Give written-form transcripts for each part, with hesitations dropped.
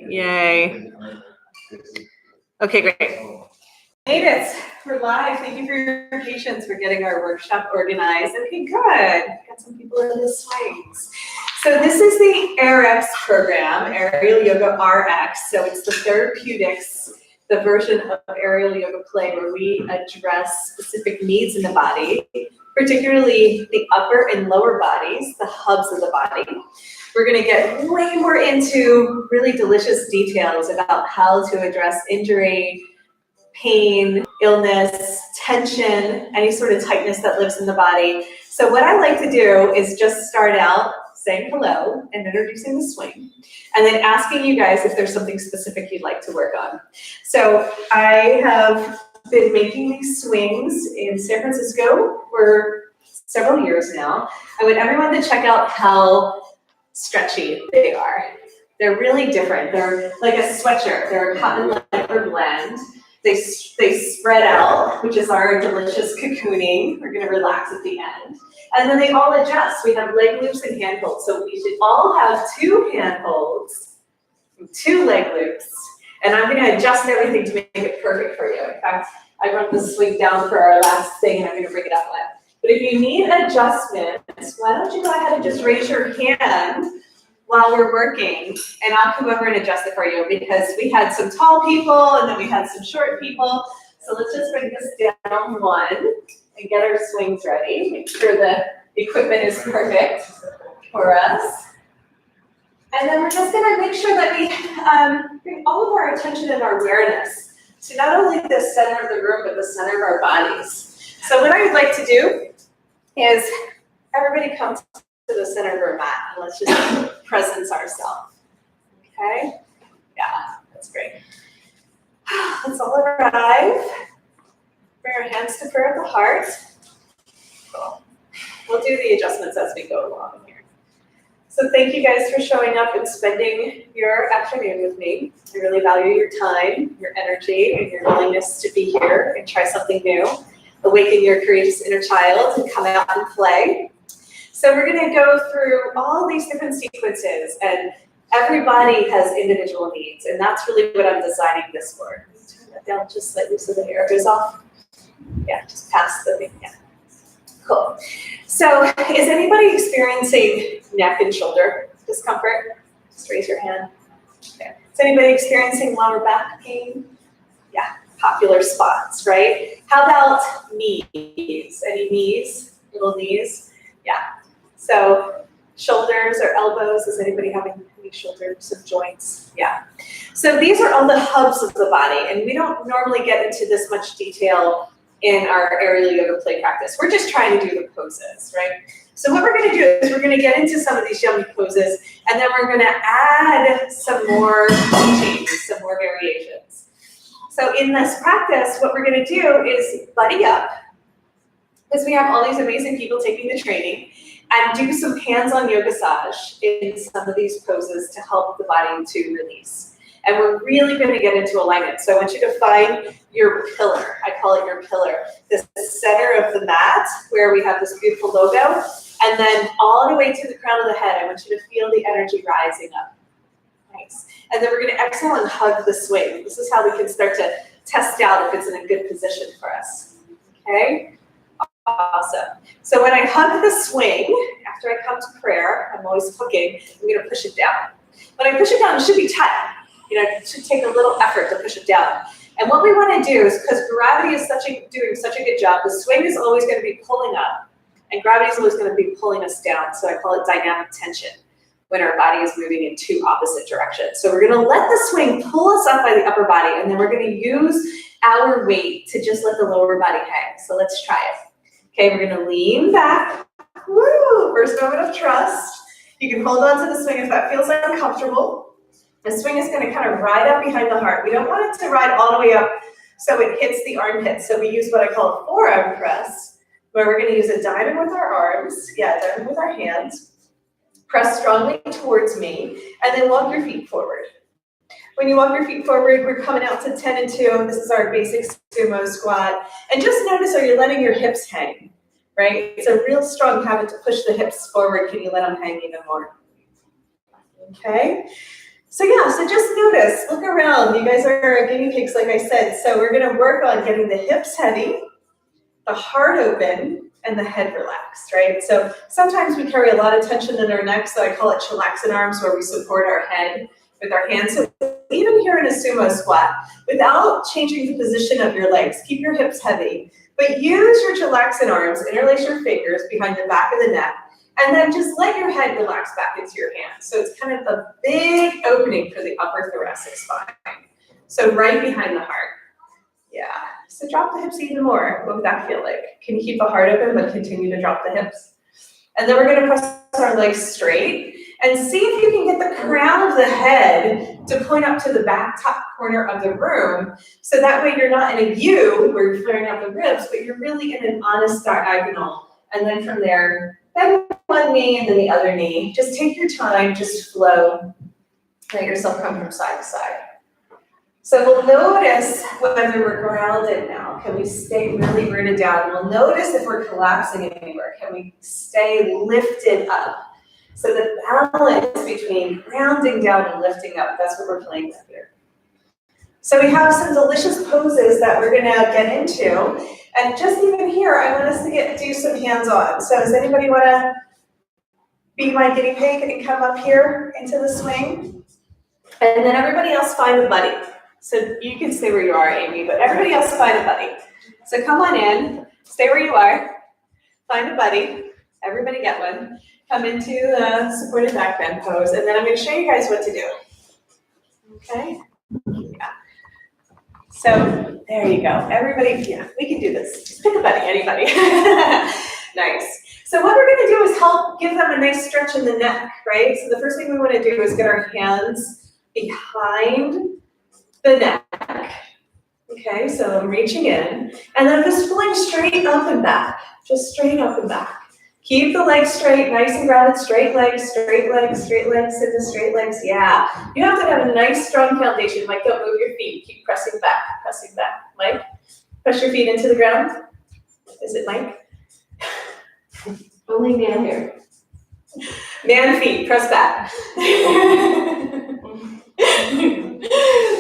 Yay. Okay, great. Made it. We're live. Thank you for your patience for getting our workshop organized. Okay, good. Got some people in the swings. So this is the AYRx program, Aerial Yoga RX. So it's the therapeutics, the version of aerial yoga play where we address specific needs in the body, particularly the upper and lower bodies, the hubs of the body. We're going to get way more into really delicious details about how to address injury, pain, illness, tension, any sort of tightness that lives in the body. So what I like to do is just start out saying hello and introducing the swing, and then asking you guys if there's something specific you'd like to work on. So I have been making these swings in San Francisco for several years now. I want everyone to check out how stretchy they are. They're really different. They're like a sweatshirt. They're a cotton leather blend. They spread out, which is our delicious cocooning. We're going to relax at the end. And then they all adjust. We have leg loops and hand holds. So we should all have 2 hand holds, 2 leg loops. And I'm going to adjust everything to make it perfect for you. In fact, I wrote the swing down for our last thing, and I'm going to bring it up live. But if you need adjustments, why don't you go ahead and just raise your hand while we're working, and I'll come over and adjust it for you, because we had some tall people and then we had some short people. So let's just bring this down one and get our swings ready. Make sure the equipment is perfect for us. And then we're just gonna make sure that we bring all of our attention and our awareness to not only the center of the room, but the center of our bodies. So what I would like to do is everybody come to the center of our mat, and let's just presence ourselves. Okay? Yeah, that's great. Let's all arrive. Bring our hands to prayer at the heart. Cool. We'll do the adjustments as we go along here. So thank you guys for showing up and spending your afternoon with me. I really value your time, your energy, and your willingness to be here and try something new. Awaken your courageous inner child and come out and play. So we're going to go through all these different sequences, and everybody has individual needs, and that's really what I'm designing this for. Turn that down just slightly so the air goes off. Yeah, just past the thing. Yeah. Cool. So is anybody experiencing neck and shoulder discomfort? Just raise your hand. Okay. Is anybody experiencing lower back pain? Yeah, popular spots, right? How about knees? Any knees? Little knees? Yeah. So shoulders or elbows, is anybody having any shoulders or joints? Yeah. So these are all the hubs of the body, and we don't normally get into this much detail in our aerial yoga play practice. We're just trying to do the poses, right? So what we're going to do is we're going to get into some of these yummy poses, and then we're going to add some more changes, some more variations. So in this practice, what we're going to do is buddy up, because we have all these amazing people taking the training, and do some hands-on yoga massage in some of these poses to help the body to release. And we're really going to get into alignment. So I want you to find your pillar. I call it your pillar. The center of the mat where we have this beautiful logo. And then all the way to the crown of the head, I want you to feel the energy rising up. Nice. And then we're going to exhale and hug the swing. This is how we can start to test out if it's in a good position for us. Okay? Awesome. So when I hug the swing, after I come to prayer, I'm always hooking, I'm going to push it down. When I push it down, it should be tight. You know, it should take a little effort to push it down. And what we want to do is, because gravity is doing such a good job, the swing is always going to be pulling up, and gravity is always going to be pulling us down. So I call it dynamic tension when our body is moving in 2 opposite directions. So we're going to let the swing pull us up by the upper body, and then we're going to use our weight to just let the lower body hang. So let's try it. Okay, we're going to lean back. Woo! First moment of trust. You can hold on to the swing if that feels uncomfortable. The swing is going to kind of ride up behind the heart. We don't want it to ride all the way up so it hits the armpit. So we use what I call a forearm press, where we're going to use a diamond with our arms, diamond with our hands. Press strongly towards me, and then walk your feet forward. When you walk your feet forward, we're coming out to 10 and 2. This is our basic sumo squat. And just notice, are you letting your hips hang, right? It's a real strong habit to push the hips forward. Can you let them hang even more? Okay. So yeah, so just notice, look around. You guys are guinea pigs, like I said. So we're gonna work on getting the hips heavy, the heart open, and the head relaxed, right? So sometimes we carry a lot of tension in our neck, so I call it chillaxin arms, where we support our head with our hands. So even here in a sumo squat, without changing the position of your legs, keep your hips heavy, but use your chillaxin arms, interlace your fingers behind the back of the neck, and then just let your head relax back into your hands. So it's kind of a big opening for the upper thoracic spine. So right behind the heart. Yeah. So drop the hips even more. What would that feel like? Can you keep the heart open but continue to drop the hips? And then we're going to press our legs straight and see if you can get the crown of the head to point up to the back top corner of the room. So that way you're not in a U where you're flaring out the ribs, but you're really in an honest diagonal. And then from there, bend one knee and then the other knee. Just take your time, just flow. Let yourself come from side to side. So we'll notice whether we're grounded now. Can we stay really rooted down? We'll notice if we're collapsing anywhere. Can we stay lifted up? So the balance between grounding down and lifting up, that's what we're playing with here. So we have some delicious poses that we're gonna get into. And just even here, I want us to do some hands-on. So does anybody wanna be my guinea pig and come up here into the swing? And then everybody else find a buddy. So you can stay where you are, Amy, but everybody else find a buddy. So come on in, stay where you are, find a buddy, everybody get one. Come into the supported back bend pose, and then I'm gonna show you guys what to do. Okay? Yeah. So there you go. Everybody, yeah, we can do this. Just pick a buddy, anybody. Nice. So what we're gonna do is help give them a nice stretch in the neck, right? So the first thing we wanna do is get our hands behind the neck. Okay, so I'm reaching in, and then I'm just pulling straight up and back, just straight up and back. Keep the legs straight, nice and grounded, straight legs, straight legs, straight legs, sit the straight legs, yeah. You have to have a nice strong foundation. Mike, don't move your feet, keep pressing back, pressing back. Mike, press your feet into the ground. Is it Mike? Only man here. Man feet, press back.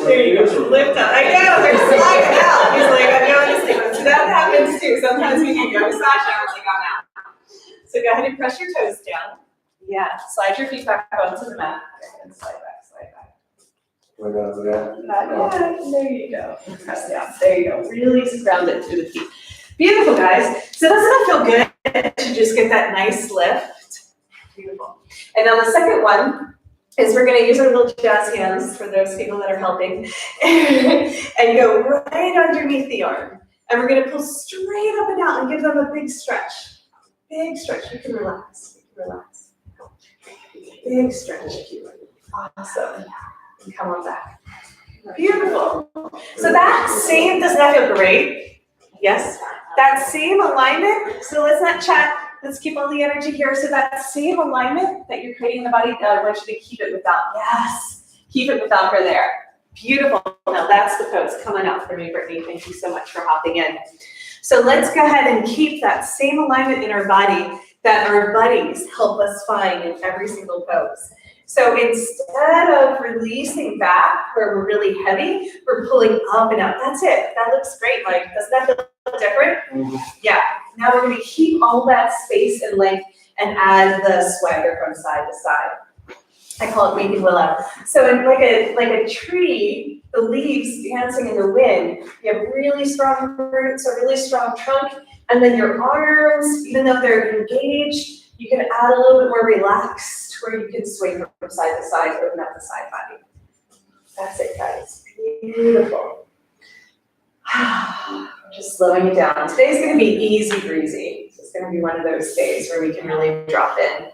There you go, lift up. I know, they're sliding out. He's like, I know, honestly, so that happens too. Sometimes we do yoga slash hours, like I'm out. So go ahead and press your toes down. Yeah, slide your feet back onto the mat. And slide back, slide back. There you go. Press down. There you go. Really ground it through the feet. Beautiful, guys. So doesn't it feel good to just get that nice lift? Beautiful. And now the second one is we're going to use our little jazz hands for those people that are helping and go right underneath the arm. And we're going to pull straight up and out and give them a big stretch. Big stretch. You can relax. You can relax. Big stretch. Awesome. And come on back. Beautiful. So that same, doesn't that feel great? Yes. That same alignment. So let's not chat. Let's keep all the energy here. So that same alignment that you're creating in the body, I want you to keep it without. Yes. Keep it without her there. Beautiful. Now that's the pose. Come on out for me, Brittany. Thank you so much for hopping in. So let's go ahead and keep that same alignment in our body that our buddies help us find in every single pose. So instead of releasing back where we're really heavy, we're pulling up and out. That's it. That looks great, Mike. Doesn't that feel different? Mm-hmm. Yeah. Now we're going to keep all that space and length and add the swagger from side to side. I call it weeping willow. So in like a tree, the leaves dancing in the wind, you have really strong roots, a really strong trunk, and then your arms, even though they're engaged, you can add a little bit more relaxed where you can sway from side to side, open up the side body. That's it, guys. Beautiful. Just slowing it down. Today's going to be easy breezy. It's going to be one of those days where we can really drop in.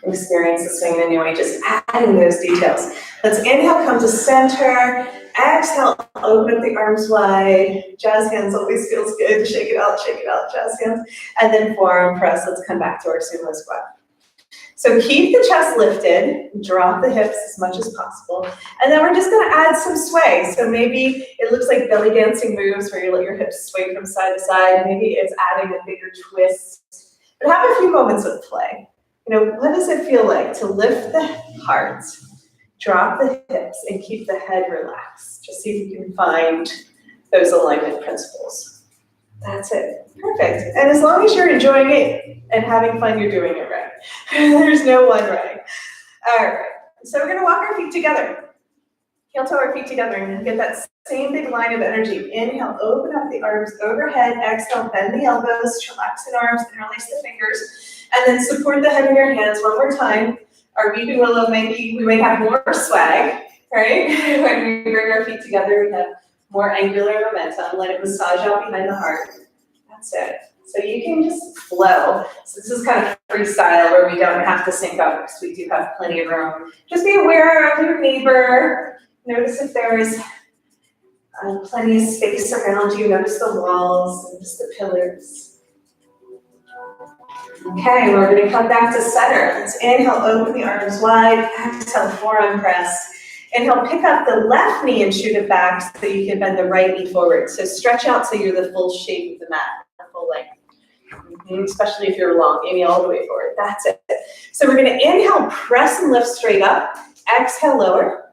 Experience the swing in a new way, just adding those details. Let's inhale, come to center. Exhale, open up the arms wide. Jazz hands always feels good. Shake it out, jazz hands. And then forearm press. Let's come back to our sumo squat. So keep the chest lifted, drop the hips as much as possible. And then we're just gonna add some sway. So maybe it looks like belly dancing moves where you let your hips sway from side to side. Maybe it's adding a bigger twist. But have a few moments with play. You know, what does it feel like to lift the heart, Drop the hips and keep the head relaxed. Just see if you can find those alignment principles. That's it. Perfect. And as long as you're enjoying it and having fun, you're doing it right. There's no one right. All right. So we're going to walk our feet together. Heel toe our feet together and get that same big line of energy. Inhale, open up the arms overhead. Exhale, bend the elbows, relax the arms, interlace the fingers, and then support the head with your hands one more time. Our weeping willow, we might have more swag, right? When we bring our feet together, we have more angular momentum. Let it massage out behind the heart. That's it. So you can just flow. So this is kind of freestyle where we don't have to sync up because we do have plenty of room. Just be aware of your neighbor. Notice if there is plenty of space around you. Notice the walls and just the pillars. Okay, we're going to come back to center. Let's inhale, open the arms wide. Exhale, forearm press. Inhale, pick up the left knee and shoot it back so that you can bend the right knee forward. So stretch out so you're the full shape of the mat, the full length. Especially if you're long, maybe all the way forward. That's it. So we're going to inhale, press and lift straight up. Exhale, lower.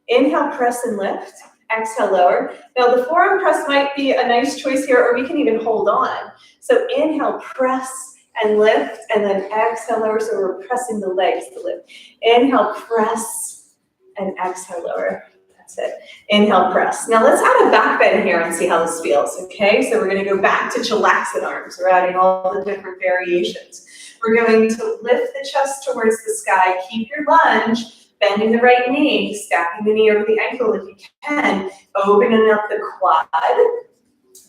Inhale, press and lift. Exhale, lower. Now the forearm press might be a nice choice here, or we can even hold on. So inhale, press and lift, and then exhale, lower. So we're pressing the legs to lift. Inhale, press, and exhale, lower. That's it. Inhale, press. Now let's add a back bend here and see how this feels, okay? So we're going to go back to chillaxing arms. We're adding all the different variations. We're going to lift the chest towards the sky. Keep your lunge, bending the right knee, stacking the knee over the ankle if you can, opening up the quad,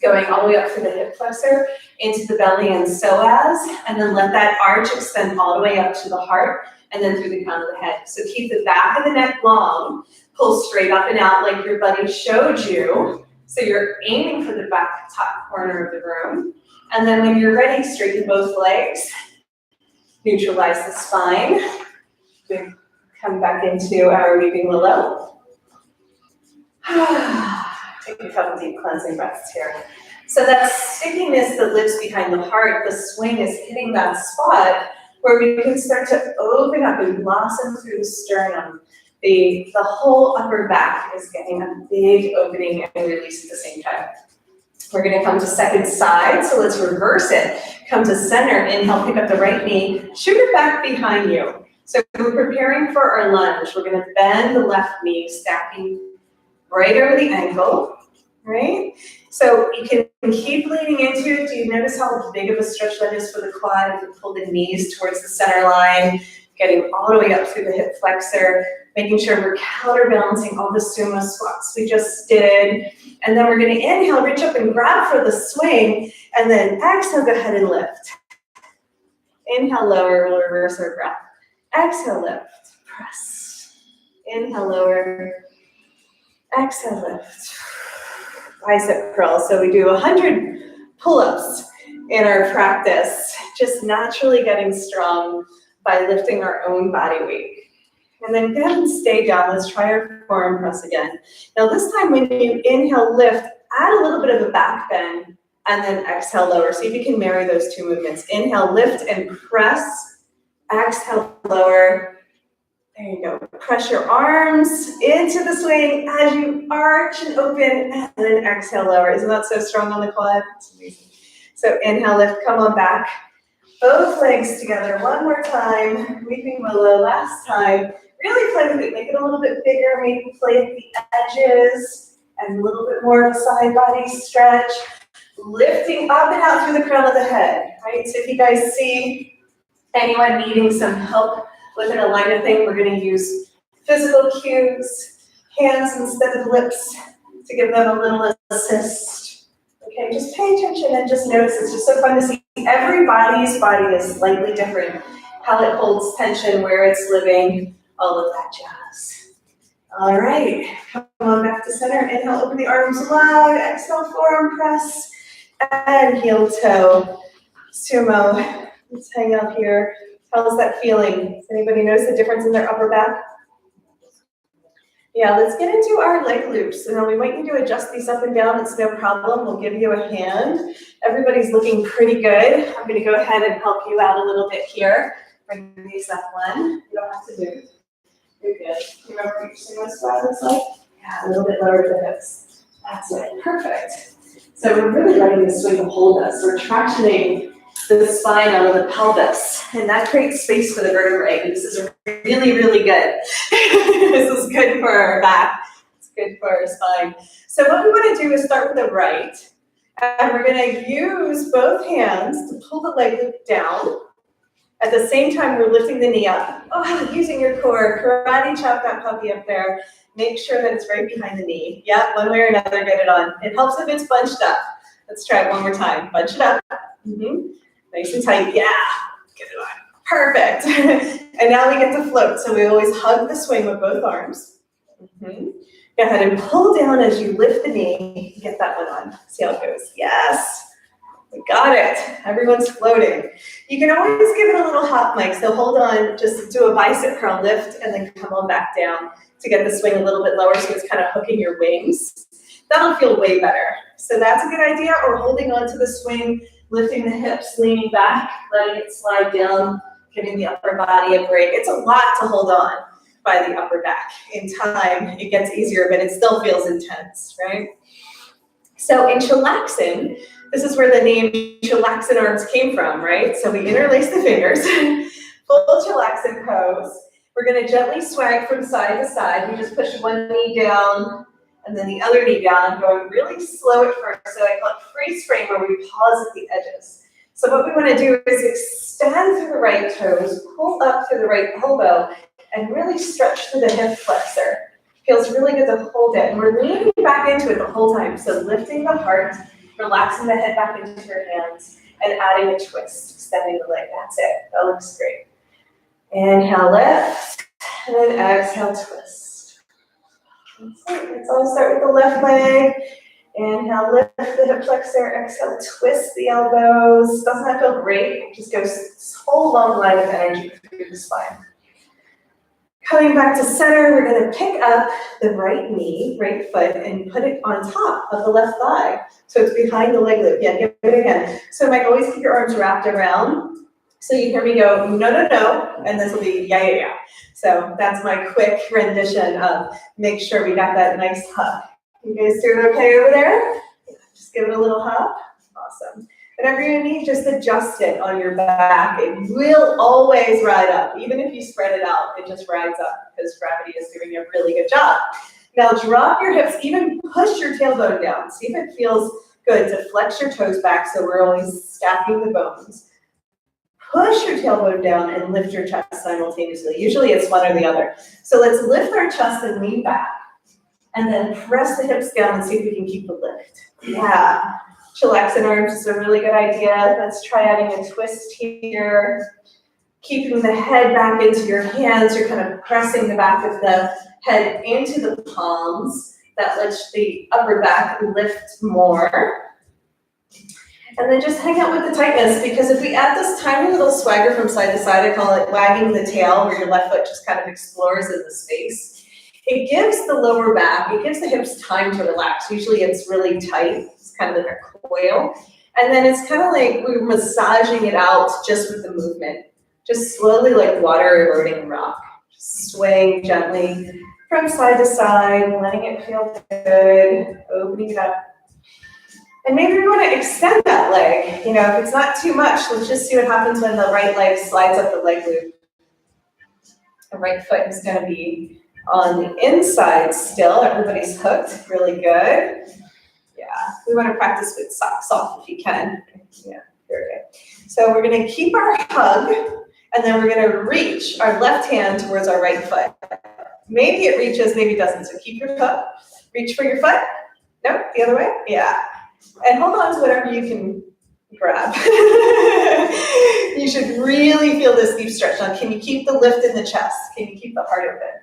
going all the way up to the hip flexor, into the belly and psoas, and then let that arch extend all the way up to the heart, and then through the crown of the head. So keep the back of the neck long, pull straight up and out like your buddy showed you. So you're aiming for the back top corner of the room. And then when you're ready, straighten both legs, neutralize the spine. Come back into our weeping willow. Take a couple deep cleansing breaths here. So that stickiness that lives behind the heart, the swing is hitting that spot where we can start to open up and blossom through the sternum. The whole upper back is getting a big opening and release at the same time. We're going to come to second side, so let's reverse it. Come to center, inhale, pick up the right knee, shoot it back behind you. So we're preparing for our lunge. We're going to bend the left knee, stacking right over the ankle, right? So you can keep leaning into it. Do you notice how big of a stretch that is for the quad? You can pull the knees towards the center line, getting all the way up through the hip flexor, making sure we're counterbalancing all the sumo squats we just did. And then we're going to inhale, reach up and grab for the swing, and then exhale, go ahead and lift. Inhale, lower, we'll reverse our breath. Exhale, lift, press. Inhale, lower. Exhale, lift. Bicep curl. So we do 100 pull-ups in our practice, just naturally getting strong by lifting our own body weight. And then go ahead and stay down. Let's try our forearm press again. Now this time when you inhale, lift, add a little bit of a back bend, and then exhale, lower. See if you can marry those two movements. Inhale, lift and press. Exhale, lower. There you go. Press your arms into the swing as you arch and open, and then exhale, lower. Isn't that so strong on the quad? It's amazing. So inhale, lift, come on back. Both legs together one more time. Weeping willow, last time. Really play with it. Make it a little bit bigger. Maybe play at the edges and a little bit more of a side body stretch. Lifting up and out through the crown of the head, right? So if you guys see anyone needing some help with an alignment thing, we're going to use physical cues, hands instead of lips to give them a little assist. Okay, just pay attention and just notice. It's just so fun to see. Everybody's body is slightly different. How it holds tension, where it's living, all of that jazz. All right, come on back to center. Inhale, open the arms wide. Exhale, forearm press. And heel toe, sumo. Let's hang up here. How's that feeling? Does anybody notice the difference in their upper back? Yeah, let's get into our leg loops. So now we might need to adjust these up and down. It's no problem. We'll give you a hand. Everybody's looking pretty good. I'm going to go ahead and help you out a little bit here. Bring these up one. You don't have to move. You're good. You remember what your single squat looks like? Yeah, a little bit lower to the hips. That's it. Perfect. So we're really letting the swing hold us. We're tractioning the spine out of the pelvis, and that creates space for the vertebrae. This is really, really good. This is good for our back. It's good for our spine. So what we want to do is start with the right, and we're going to use both hands to pull the leg loop down. At the same time, we're lifting the knee up. Oh, using your core, karate chop that puppy up there. Make sure that it's right behind the knee. Yeah, one way or another, get it on. It helps if it's bunched up. Let's try it one more time. Bunch it up. Nice and tight. Yeah, get it on. Perfect. And now we get to float. So we always hug the swing with both arms. Go ahead and pull down as you lift the knee. Get that one on. See how it goes. Yes. We got it. Everyone's floating. You can always give it a little hop, Mike. So hold on, just do a bicep curl lift and then come on back down to get the swing a little bit lower so it's kind of hooking your wings. That'll feel way better. So that's a good idea. Or holding on to the swing, lifting the hips, leaning back, letting it slide down, giving the upper body a break. It's a lot to hold on by the upper back. In time, it gets easier, but it still feels intense, right? So in chillaxing, this is where the name chillaxing arms came from, right? So we interlace the fingers, full chillaxing pose. We're going to gently swag from side to side. We just push one knee down and then the other knee down, going really slow at first. So I call it freeze frame, where we pause at the edges. So what we want to do is extend through the right toes, pull up through the right elbow, and really stretch through the hip flexor. Feels really good to hold it. And we're leaning back into it the whole time. So lifting the heart, relaxing the head back into your hands, and adding a twist, extending the leg. That's it. That looks great. Inhale, lift, and then exhale, twist. That's it. Let's all start with the left leg. Inhale, lift the hip flexor. Exhale, twist the elbows. Doesn't that feel great? Just goes this whole long line of energy through the spine. Coming back to center, we're going to pick up the right knee, right foot, and put it on top of the left thigh. So it's behind the leg loop. Yeah, give it again. So Mike, always keep your arms wrapped around. So you hear me go, no, no, no, and this will be yeah, yeah, yeah. So that's my quick rendition of make sure we got that nice hug. You guys doing okay over there? Just give it a little hug. Awesome. Whatever you need, just adjust it on your back. It will always ride up. Even if you spread it out, it just rides up because gravity is doing a really good job. Now drop your hips, even push your tailbone down. See if it feels good to flex your toes back so we're always stacking the bones. Push your tailbone down and lift your chest simultaneously. Usually it's one or the other. So let's lift our chest and lean back. And then press the hips down and see if we can keep the lift. Yeah. Chillaxing arms is a really good idea. Let's try adding a twist here. Keeping the head back into your hands. You're kind of pressing the back of the head into the palms. That lets the upper back lift more. And then just hang out with the tightness, because if we add this tiny little swagger from side to side, I call it wagging the tail, where your left foot just kind of explores in the space. It gives the lower back, it gives the hips time to relax. Usually it's really tight. It's kind of like a coil. And then it's kind of like we're massaging it out just with the movement. Just slowly like water eroding a rock. Just swaying gently from side to side, letting it feel good, opening it up. And maybe we want to extend that leg. You know, if it's not too much, let's just see what happens when the right leg slides up the leg loop. The right foot is going to be on the inside still. Everybody's hooked. Really good. Yeah, we want to practice with socks off if you can. Yeah, very good. So we're going to keep our hug, and then we're going to reach our left hand towards our right foot. Maybe it reaches, maybe it doesn't. So keep your foot. Reach for your foot. No, the other way. Yeah. And hold on to whatever you can grab. You should really feel this deep stretch. Now, can you keep the lift in the chest? Can you keep the heart open?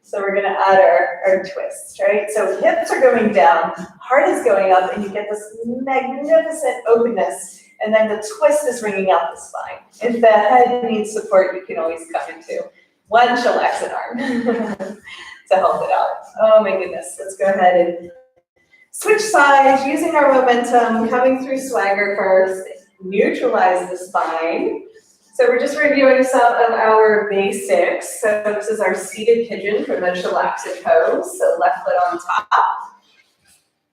So we're going to add our twist, right? So hips are going down, heart is going up, and you get this magnificent openness. And then the twist is ringing out the spine. If the head needs support, you can always come into one chillaxing arm to help it out. Oh my goodness. Let's go ahead and switch sides, using our momentum, coming through swagger first, neutralize the spine. So we're just reviewing some of our basics. So this is our seated pigeon for the chillaxed pose. So left foot on top.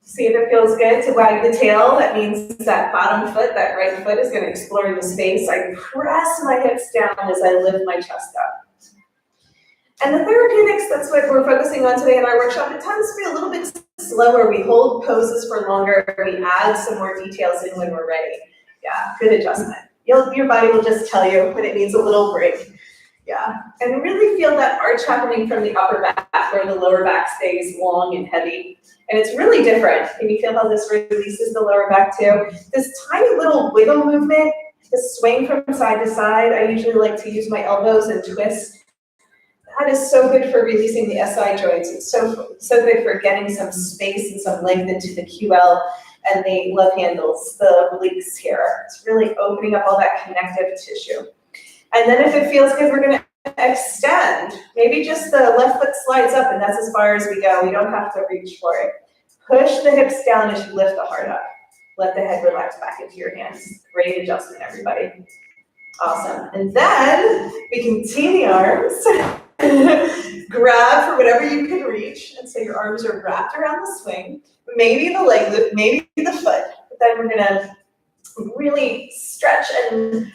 See if it feels good to wag the tail. That means that bottom foot, that right foot, is going to explore the space. I press my hips down as I lift my chest up. And the therapeutics, that's what we're focusing on today in our workshop. It tends to be a little bit slower. We hold poses for longer. We add some more details in when we're ready. Yeah, good adjustment. Your body will just tell you when it needs a little break. Yeah, and really feel that arch happening from the upper back where the lower back stays long and heavy. And it's really different. Can you feel how this releases the lower back too? This tiny little wiggle movement, the swing from side to side. I usually like to use my elbows and twist. That is so good for releasing the SI joints. It's so good for getting some space and some length into the QL and the love handles, the obliques here. It's really opening up all that connective tissue. And then if it feels good, we're going to extend. Maybe just the left foot slides up and that's as far as we go. We don't have to reach for it. Push the hips down as you lift the heart up. Let the head relax back into your hands. Great adjustment, everybody. Awesome. And then we can tee the arms. Grab for whatever you can reach. And so your arms are wrapped around the swing. Maybe the leg lift, maybe the foot. But then we're going to really stretch and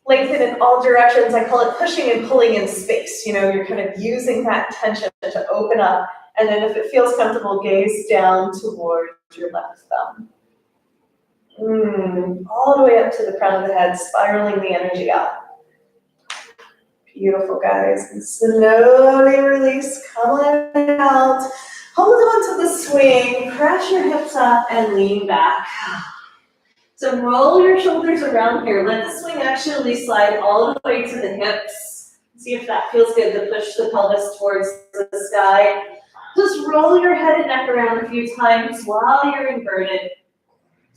lengthen in all directions. I call it pushing and pulling in space. You know, you're kind of using that tension to open up. And then if it feels comfortable, gaze down towards your left thumb. All the way up to the crown of the head, spiraling the energy out. Beautiful, guys. And slowly release. Come on out. Hold on to the swing. Press your hips up and lean back. So roll your shoulders around here. Let the swing actually slide all the way to the hips. See if that feels good to push the pelvis towards the sky. Just roll your head and neck around a few times while you're inverted.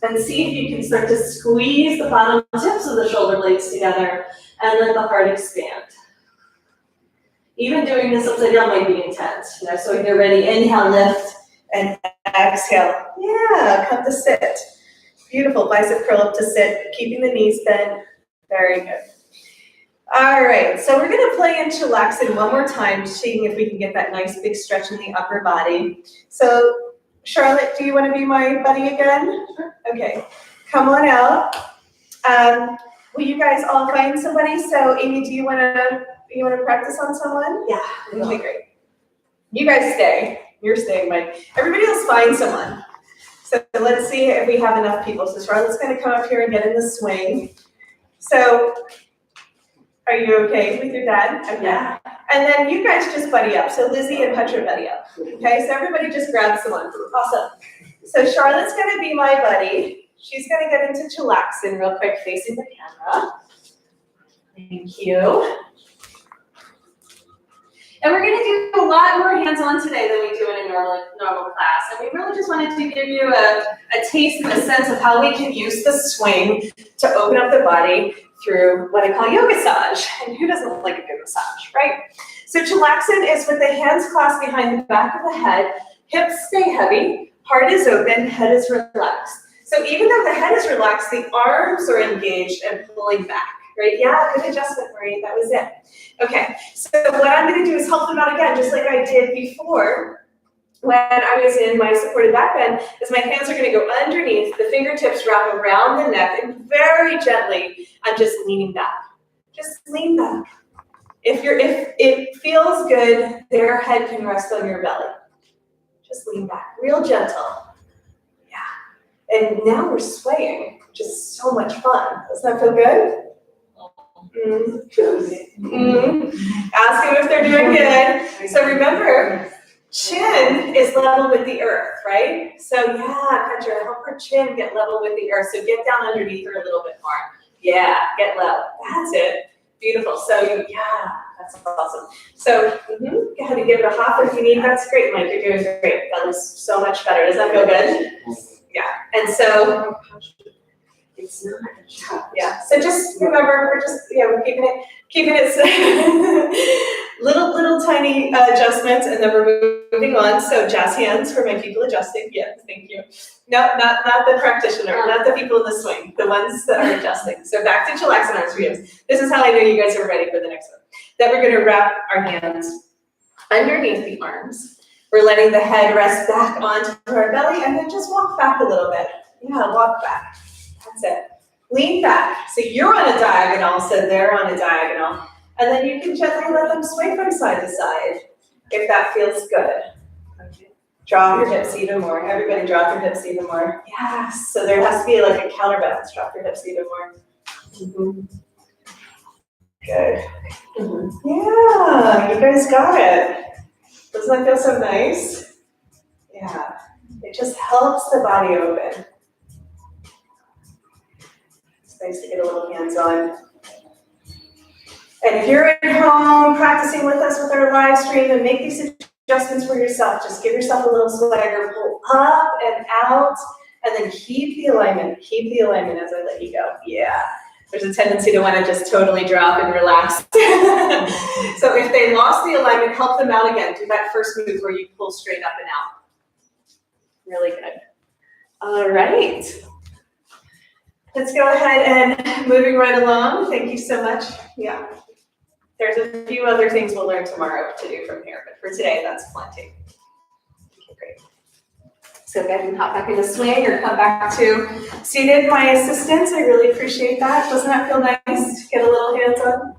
And see if you can start to squeeze the bottom tips of the shoulder blades together and let the heart expand. Even doing this upside down might be intense. You know, so when you're ready, inhale, lift, and exhale. Yeah, come to sit. Beautiful, bicep curl up to sit, keeping the knees bent. Very good. All right, so we're gonna play in chillaxing one more time, seeing if we can get that nice big stretch in the upper body. So Charlotte, do you wanna be my buddy again? Sure. Okay, come on out. Will you guys all find somebody? So Amy, do you wanna practice on someone? Yeah. Okay, great. You guys stay. You're staying, Mike. Everybody else find someone. So let's see if we have enough people. So Charlotte's going to come up here and get in the swing. So are you okay with your dad? Okay. Yeah. And then you guys just buddy up. So Lizzie and Petra buddy up. Okay, so everybody just grab someone. Awesome. So Charlotte's going to be my buddy. She's going to get into chillaxing real quick, facing the camera. Thank you. And we're going to do a lot more hands-on today than we do in a normal class. And we really just wanted to give you a taste and a sense of how we can use the swing to open up the body through what I call yoga massage. And who doesn't like a good massage, right? So chillaxing is with the hands clasped behind the back of the head, hips stay heavy, heart is open, head is relaxed. So even though the head is relaxed, the arms are engaged and pulling back. Right? Yeah, good adjustment, Marie. That was it. Okay, so what I'm going to do is help them out again, just like I did before when I was in my supported back bend, is my hands are going to go underneath, the fingertips wrap around the neck, and very gently, I'm just leaning back. Just lean back. If it feels good, their head can rest on your belly. Just lean back, real gentle. Yeah. And now we're swaying, which is so much fun. Doesn't that feel good? Ask them if they're doing good. So remember, chin is level with the earth, right? So yeah, Petra, help her chin get level with the earth. So get down underneath her a little bit more. Yeah, get low. That's it. Beautiful. So yeah, that's awesome. So go ahead and give it a hop if you need. That's great, Mike. You're doing great. That was so much better. Does that feel good? Yeah. And so It's not. Yeah. So just remember, we're keeping it little tiny adjustments, and then we're moving on. So jazz hands for my people adjusting. Yes, thank you. No, not the practitioner, not the people in the swing, the ones that are adjusting. So back to chillax and arms for you. This is how I know you guys are ready for the next one. Then we're going to wrap our hands underneath the arms. We're letting the head rest back onto our belly, and then just walk back a little bit. Yeah, walk back. That's it. Lean back. So you're on a diagonal, so they're on a diagonal. And then you can gently let them sway from side to side, if that feels good. Okay. Drop your hips even more. Everybody drop your hips even more. Yes. So there has to be like a counterbalance. Drop your hips even more. Mm-hmm. Good. Mm-hmm. Yeah, you guys got it. Doesn't that feel so nice? Yeah. It just helps the body open. It's nice to get a little hands-on. And if you're at home practicing with us with our live stream, and make these adjustments for yourself. Just give yourself a little swagger, pull up and out, and then keep the alignment. Keep the alignment as I let you go. Yeah. There's a tendency to want to just totally drop and relax. So if they lost the alignment, help them out again. Do that first move where you pull straight up and out. Really good. All right. Let's go ahead and moving right along. Thank you so much. Yeah. There's a few other things we'll learn tomorrow to do from here, but for today, that's plenty. Okay, great. So go ahead and hop back into swing or come back to seated. My assistants, I really appreciate that. Doesn't that feel nice to get a little hands on?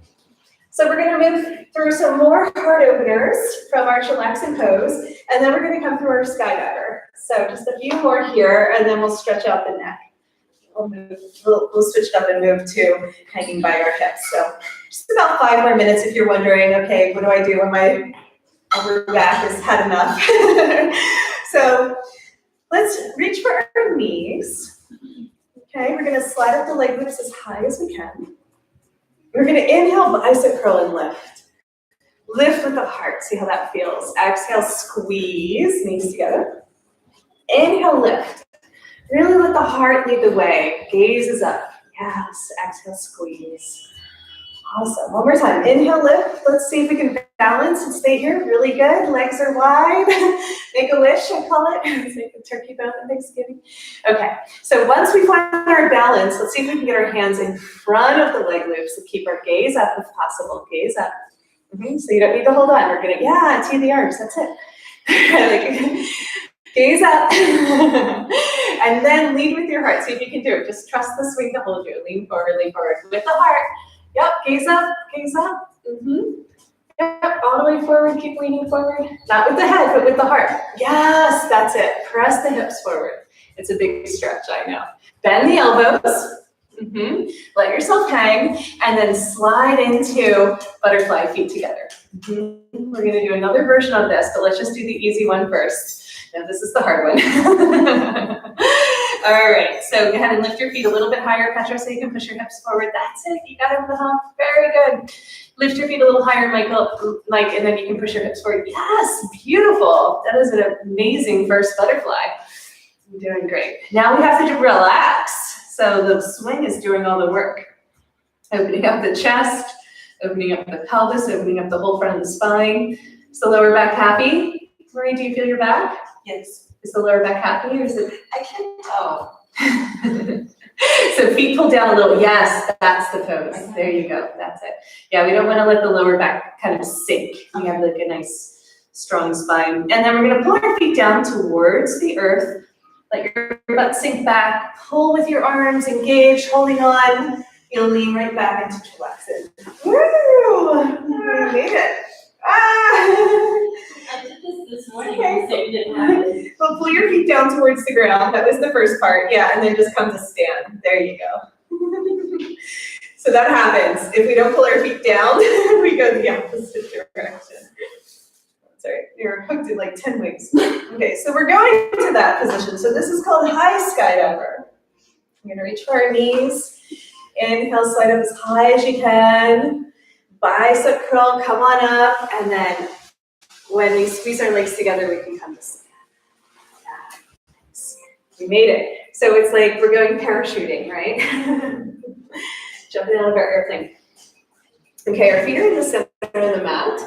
So we're going to move through some more heart openers from our chillaxing pose, and then we're going to come through our skydiver. So just a few more here, and then we'll stretch out the neck. We'll switch it up and move to hanging by our hips. So just about 5 more minutes if you're wondering, okay, what do I do when my upper back has had enough? So let's reach for our knees. Okay, we're going to slide up the leg loops as high as we can. We're going to inhale, bicep curl and lift. Lift with the heart. See how that feels. Exhale, squeeze knees together. Inhale, lift. Really let the heart lead the way. Gaze is up. Yes. Exhale, squeeze. Awesome. One more time. Inhale, lift. Let's see if we can balance and stay here. Really good. Legs are wide. Make a wish, I call it. It's like a turkey bone at Thanksgiving. Okay. So once we find our balance, let's see if we can get our hands in front of the leg loops and keep our gaze up if possible. Gaze up. So you don't need to hold on. We're going to, tee the arms. That's it. Gaze up. And then lead with your heart. See if you can do it. Just trust the swing to hold you. Lean forward with the heart. Yep, gaze up, gaze up. Yep, all the way forward, keep leaning forward. Not with the head, but with the heart. Yes, that's it. Press the hips forward. It's a big stretch, I know. Bend the elbows. Let yourself hang, and then slide into butterfly, feet together. We're going to do another version of this, but let's just do the easy one first. Now this is the hard one. All right, so go ahead and lift your feet a little bit higher, Petra, so you can push your hips forward. That's it, you got over the hump, very good. Lift your feet a little higher, Mike, and then you can push your hips forward. Yes, beautiful. That is an amazing first butterfly. You're doing great. Now we have to relax. So the swing is doing all the work. Opening up the chest, opening up the pelvis, opening up the whole front of the spine. Is the lower back happy? Marie, do you feel your back? Yes. Is the lower back happy, or is it? I can't tell. So feet pull down a little. Yes, that's the pose. There you go. That's it. Yeah, we don't want to let the lower back kind of sink. We have like a nice, strong spine. And then we're going to pull our feet down towards the earth. Let your butt sink back. Pull with your arms, engage, holding on. You'll lean right back into chillaxing. Woo! We made it. I did this morning. Okay. So you didn't have it. Well, pull your feet down towards the ground. That was the first part. Yeah, and then just come to stand. There you go. So that happens. If we don't pull our feet down, we go the opposite direction. Sorry, you're hooked in like 10 ways. Okay, so we're going to that position. So this is called high skydiver. We're gonna reach for our knees. Inhale, slide up as high as you can. Bicep curl, come on up. And then when we squeeze our legs together, we can come to stand. We made it. So it's like we're going parachuting, right? Jumping out of our airplane. Okay, our feet are in the center of the mat.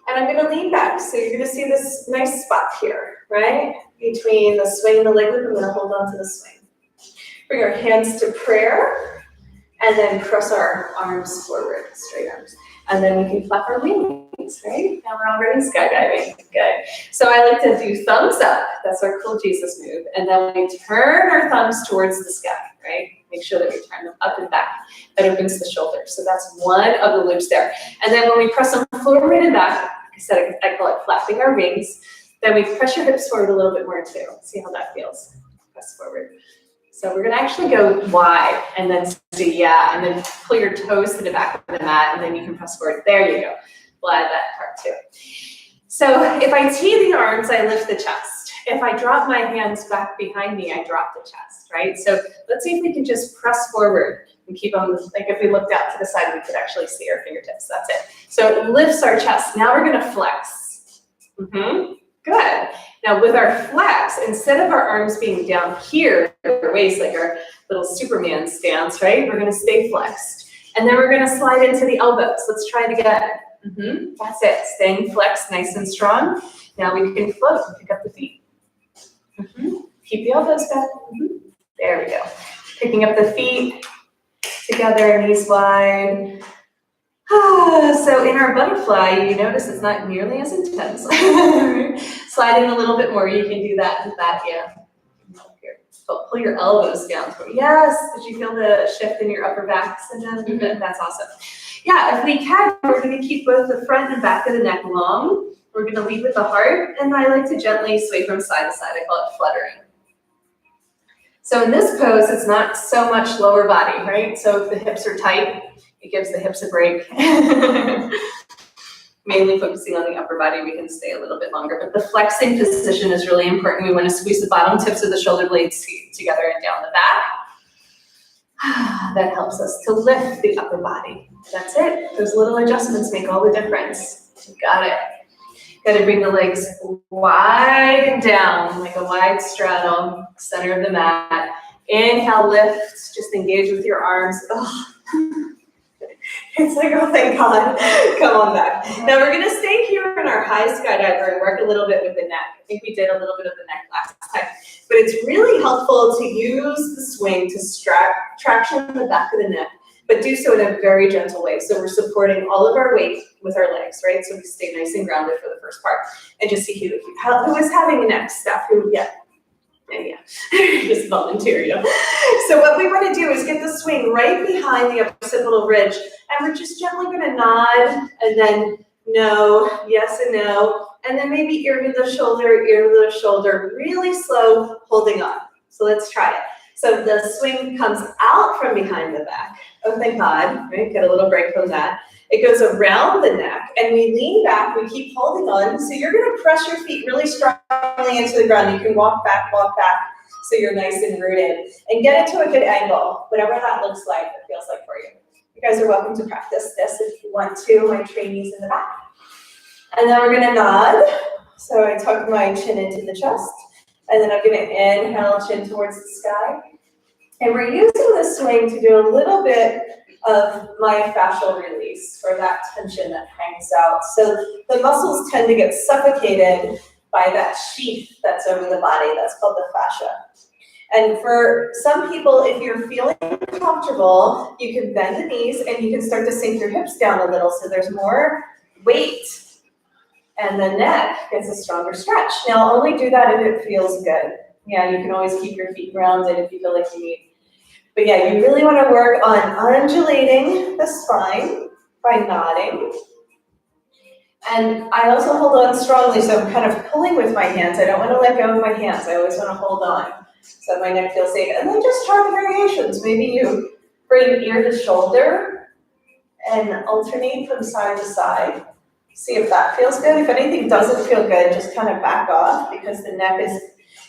And I'm gonna lean back. So you're gonna see this nice spot here, right? Between the swing and the leg loop, I'm gonna hold on to the swing. Bring our hands to prayer, and then cross our arms forward, straight arms. And then we can flap our wings, right? Now we're already skydiving, good. So I like to do thumbs up, that's our cool Jesus move. And then we turn our thumbs towards the sky, right? Make sure that we turn them up and back. That opens the shoulders. So that's one of the loops there. And then when we press them forward and back, I call it flapping our wings. Then we press your hips forward a little bit more too. See how that feels. Press forward. So we're gonna actually go wide and then see, yeah, and then pull your toes to the back of the mat and then you can press forward. There you go. We'll add that part too. So if I tee the arms, I lift the chest. If I drop my hands back behind me, I drop the chest, right? So let's see if we can just press forward and keep them, like if we looked out to the side, we could actually see our fingertips, that's it. So it lifts our chest. Now we're gonna flex. Good. Now with our flex, instead of our arms being down here, our waist, like our little Superman stance, right? We're gonna stay flexed. And then we're gonna slide into the elbows. Let's try it again. That's it, staying flexed, nice and strong. Now we can float and pick up the feet. Keep the elbows back. There we go. Picking up the feet together, knees wide. So in our butterfly, you notice it's not nearly as intense. Slide in a little bit more, you can do that with that, yeah. Here. So pull your elbows down toward, yes, did you feel the shift in your upper back? That's awesome. Yeah, if we can, we're gonna keep both the front and back of the neck long. We're gonna lead with the heart, and I like to gently sway from side to side. I call it fluttering. So in this pose, it's not so much lower body, right? So if the hips are tight, it gives the hips a break. Mainly focusing on the upper body, we can stay a little bit longer, but the flexing position is really important. We want to squeeze the bottom tips of the shoulder blades together and down the back. That helps us to lift the upper body. That's it. Those little adjustments make all the difference. You got it. Got to bring the legs wide and down, like a wide straddle, center of the mat. Inhale, lift, just engage with your arms. Oh. It's like, oh, thank God. Come on back. Now we're gonna stay here in our high skydiver and work a little bit with the neck. I think we did a little bit of the neck last time, but it's really helpful to use the swing to traction the back of the neck, but do so in a very gentle way. So we're supporting all of our weight with our legs, right? So we stay nice and grounded for the first part, and just see who is having neck stuff. Just volunteer, you know. So what we want to do is get the swing right behind the occipital ridge, and we're just gently going to nod, and then no, yes and no, and then maybe ear to the shoulder, really slow, holding on. So let's try it. So the swing comes out from behind the back. Oh, thank God, right? Get a little break from that. It goes around the neck, and we lean back, we keep holding on. So you're gonna press your feet really strongly into the ground. You can walk back, so you're nice and rooted. And get into a good angle, whatever that looks like, it feels like for you. You guys are welcome to practice this if you want to. My trainees in the back. And then we're gonna nod. So I tuck my chin into the chest, and then I'm gonna inhale, chin towards the sky. And we're using the swing to do a little bit of myofascial release for that tension that hangs out. So the muscles tend to get suffocated by that sheath that's over the body. That's called the fascia. And for some people, if you're feeling comfortable, you can bend the knees and you can start to sink your hips down a little so there's more weight and the neck gets a stronger stretch. Now, only do that if it feels good. Yeah, you can always keep your feet grounded if you feel like you need. But yeah, you really want to work on undulating the spine by nodding. And I also hold on strongly, so I'm kind of pulling with my hands. I don't want to let go of my hands. I always want to hold on so my neck feels safe. And then just try the variations. Maybe you bring ear to shoulder and alternate from side to side. See if that feels good. If anything doesn't feel good, just kind of back off because the neck is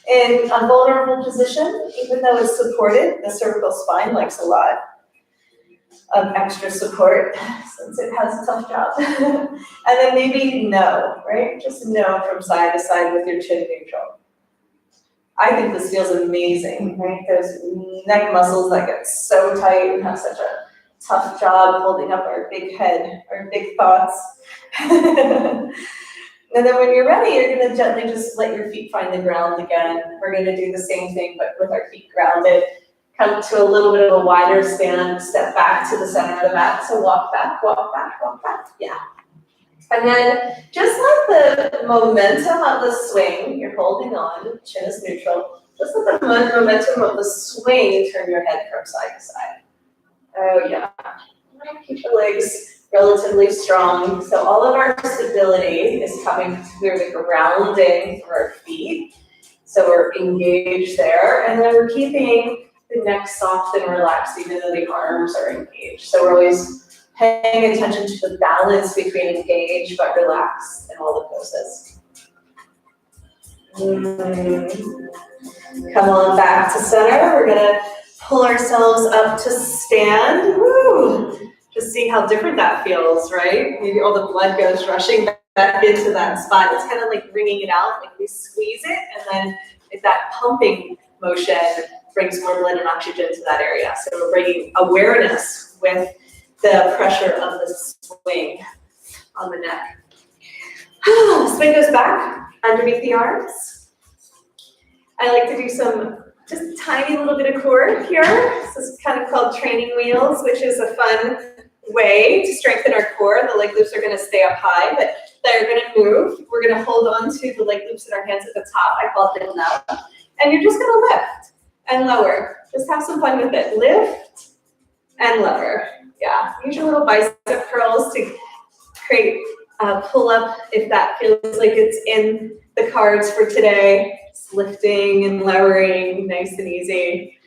in a vulnerable position. Even though it's supported, the cervical spine likes a lot of extra support since it has a tough job. And then maybe no, right? Just no from side to side with your chin neutral. I think this feels amazing, right? Those neck muscles that get so tight and have such a tough job holding up our big head, our big thoughts. And then when you're ready, you're gonna gently just let your feet find the ground again. We're gonna do the same thing, but with our feet grounded. Come to a little bit of a wider stand, step back to the center of the mat. So walk back, walk back, walk back, yeah. And then just like the momentum of the swing, you're holding on, chin is neutral. Just let the momentum of the swing turn your head from side to side. Oh yeah, keep your legs relatively strong. So all of our stability is coming through the grounding through our feet. So we're engaged there, and then we're keeping the neck soft and relaxed even though the arms are engaged. So we're always paying attention to the balance between engaged but relaxed in all the poses. Come on back to center. We're gonna pull ourselves up to stand. Woo! Just see how different that feels, right? Maybe all the blood goes rushing back into that spot. It's kind of like wringing it out, like we squeeze it, and then that pumping motion brings more blood and oxygen to that area. So we're bringing awareness with the pressure of the swing on the neck. Swing goes back underneath the arms. I like to do some just tiny little bit of core here. This is kind of called training wheels, which is a fun way to strengthen our core. The leg loops are going to stay up high, but they're going to move. We're going to hold on to the leg loops in our hands at the top. I call it lift up. And you're just going to lift and lower. Just have some fun with it. Lift and lower. Yeah. Use your little bicep curls to create pull up if that feels like it's in the cards for today. Just lifting and lowering, nice and easy.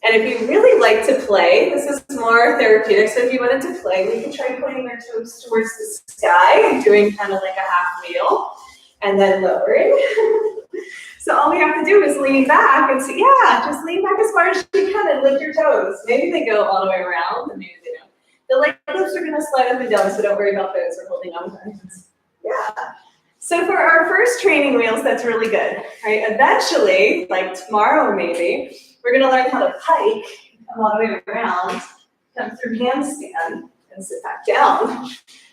And if you really like to play, this is more therapeutic. So if you wanted to play, we can try pointing our toes towards the sky and doing kind of like a half wheel and then lowering. So all we have to do is lean back and see, yeah, just lean back as far as you can and lift your toes. Maybe they go all the way around and maybe they don't. The leg lifts are going to slide up and down, so don't worry about those. We're holding on to our hands. Yeah. So for our first training wheels, that's really good, right? Eventually, like tomorrow maybe, we're going to learn how to pike, come all the way around, come through handstand, and sit back down.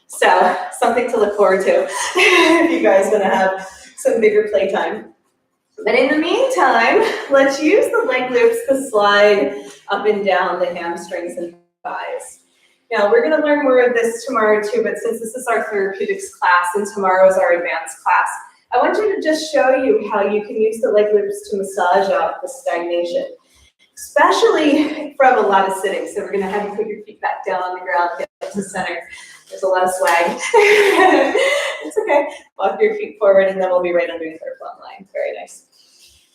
So something to look forward to if you guys want to have some bigger playtime. But in the meantime, let's use the leg loops to slide up and down the hamstrings and thighs. Now, we're going to learn more of this tomorrow too, but since this is our therapeutics class and tomorrow is our advanced class, I want you to just show you how you can use the leg loops to massage out the stagnation, especially from a lot of sitting. So we're going to have you put your feet back down on the ground, get to center. There's a lot of swag. It's okay. Walk your feet forward, and then we'll be right underneath our plumb line. Very nice.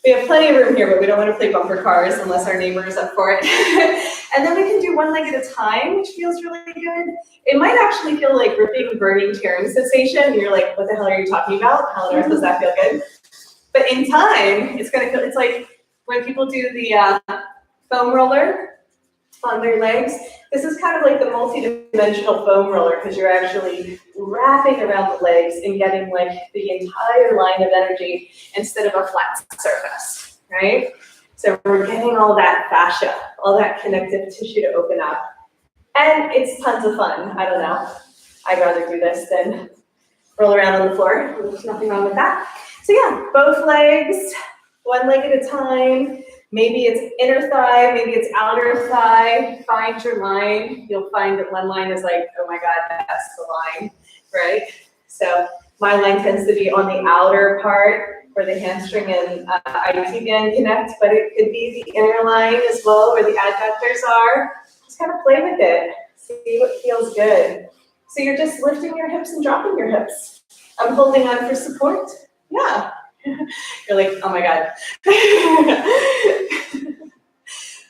We have plenty of room here, but we don't want to play bumper cars unless our neighbor is up for it. And then we can do one leg at a time, which feels really good. It might actually feel like ripping, burning, tearing sensation. And you're like, what the hell are you talking about? How on earth does that feel good? But in time, it's going to feel, it's like when people do the foam roller on their legs. This is kind of like the multi-dimensional foam roller because you're actually wrapping around the legs and getting like the entire line of energy instead of a flat surface, right? So we're getting all that fascia, all that connective tissue to open up. And it's tons of fun. I don't know. I'd rather do this than roll around on the floor. There's nothing wrong with that. So yeah, both legs, one leg at a time. Maybe it's inner thigh, maybe it's outer thigh. Find your line. You'll find that one line is like, oh my God, that's the line, right? So my line tends to be on the outer part where the hamstring and IT band connect, but it could be the inner line as well where the adductors are. Just kind of play with it. See what feels good. So you're just lifting your hips and dropping your hips. I'm holding on for support. Yeah. You're like, oh my God.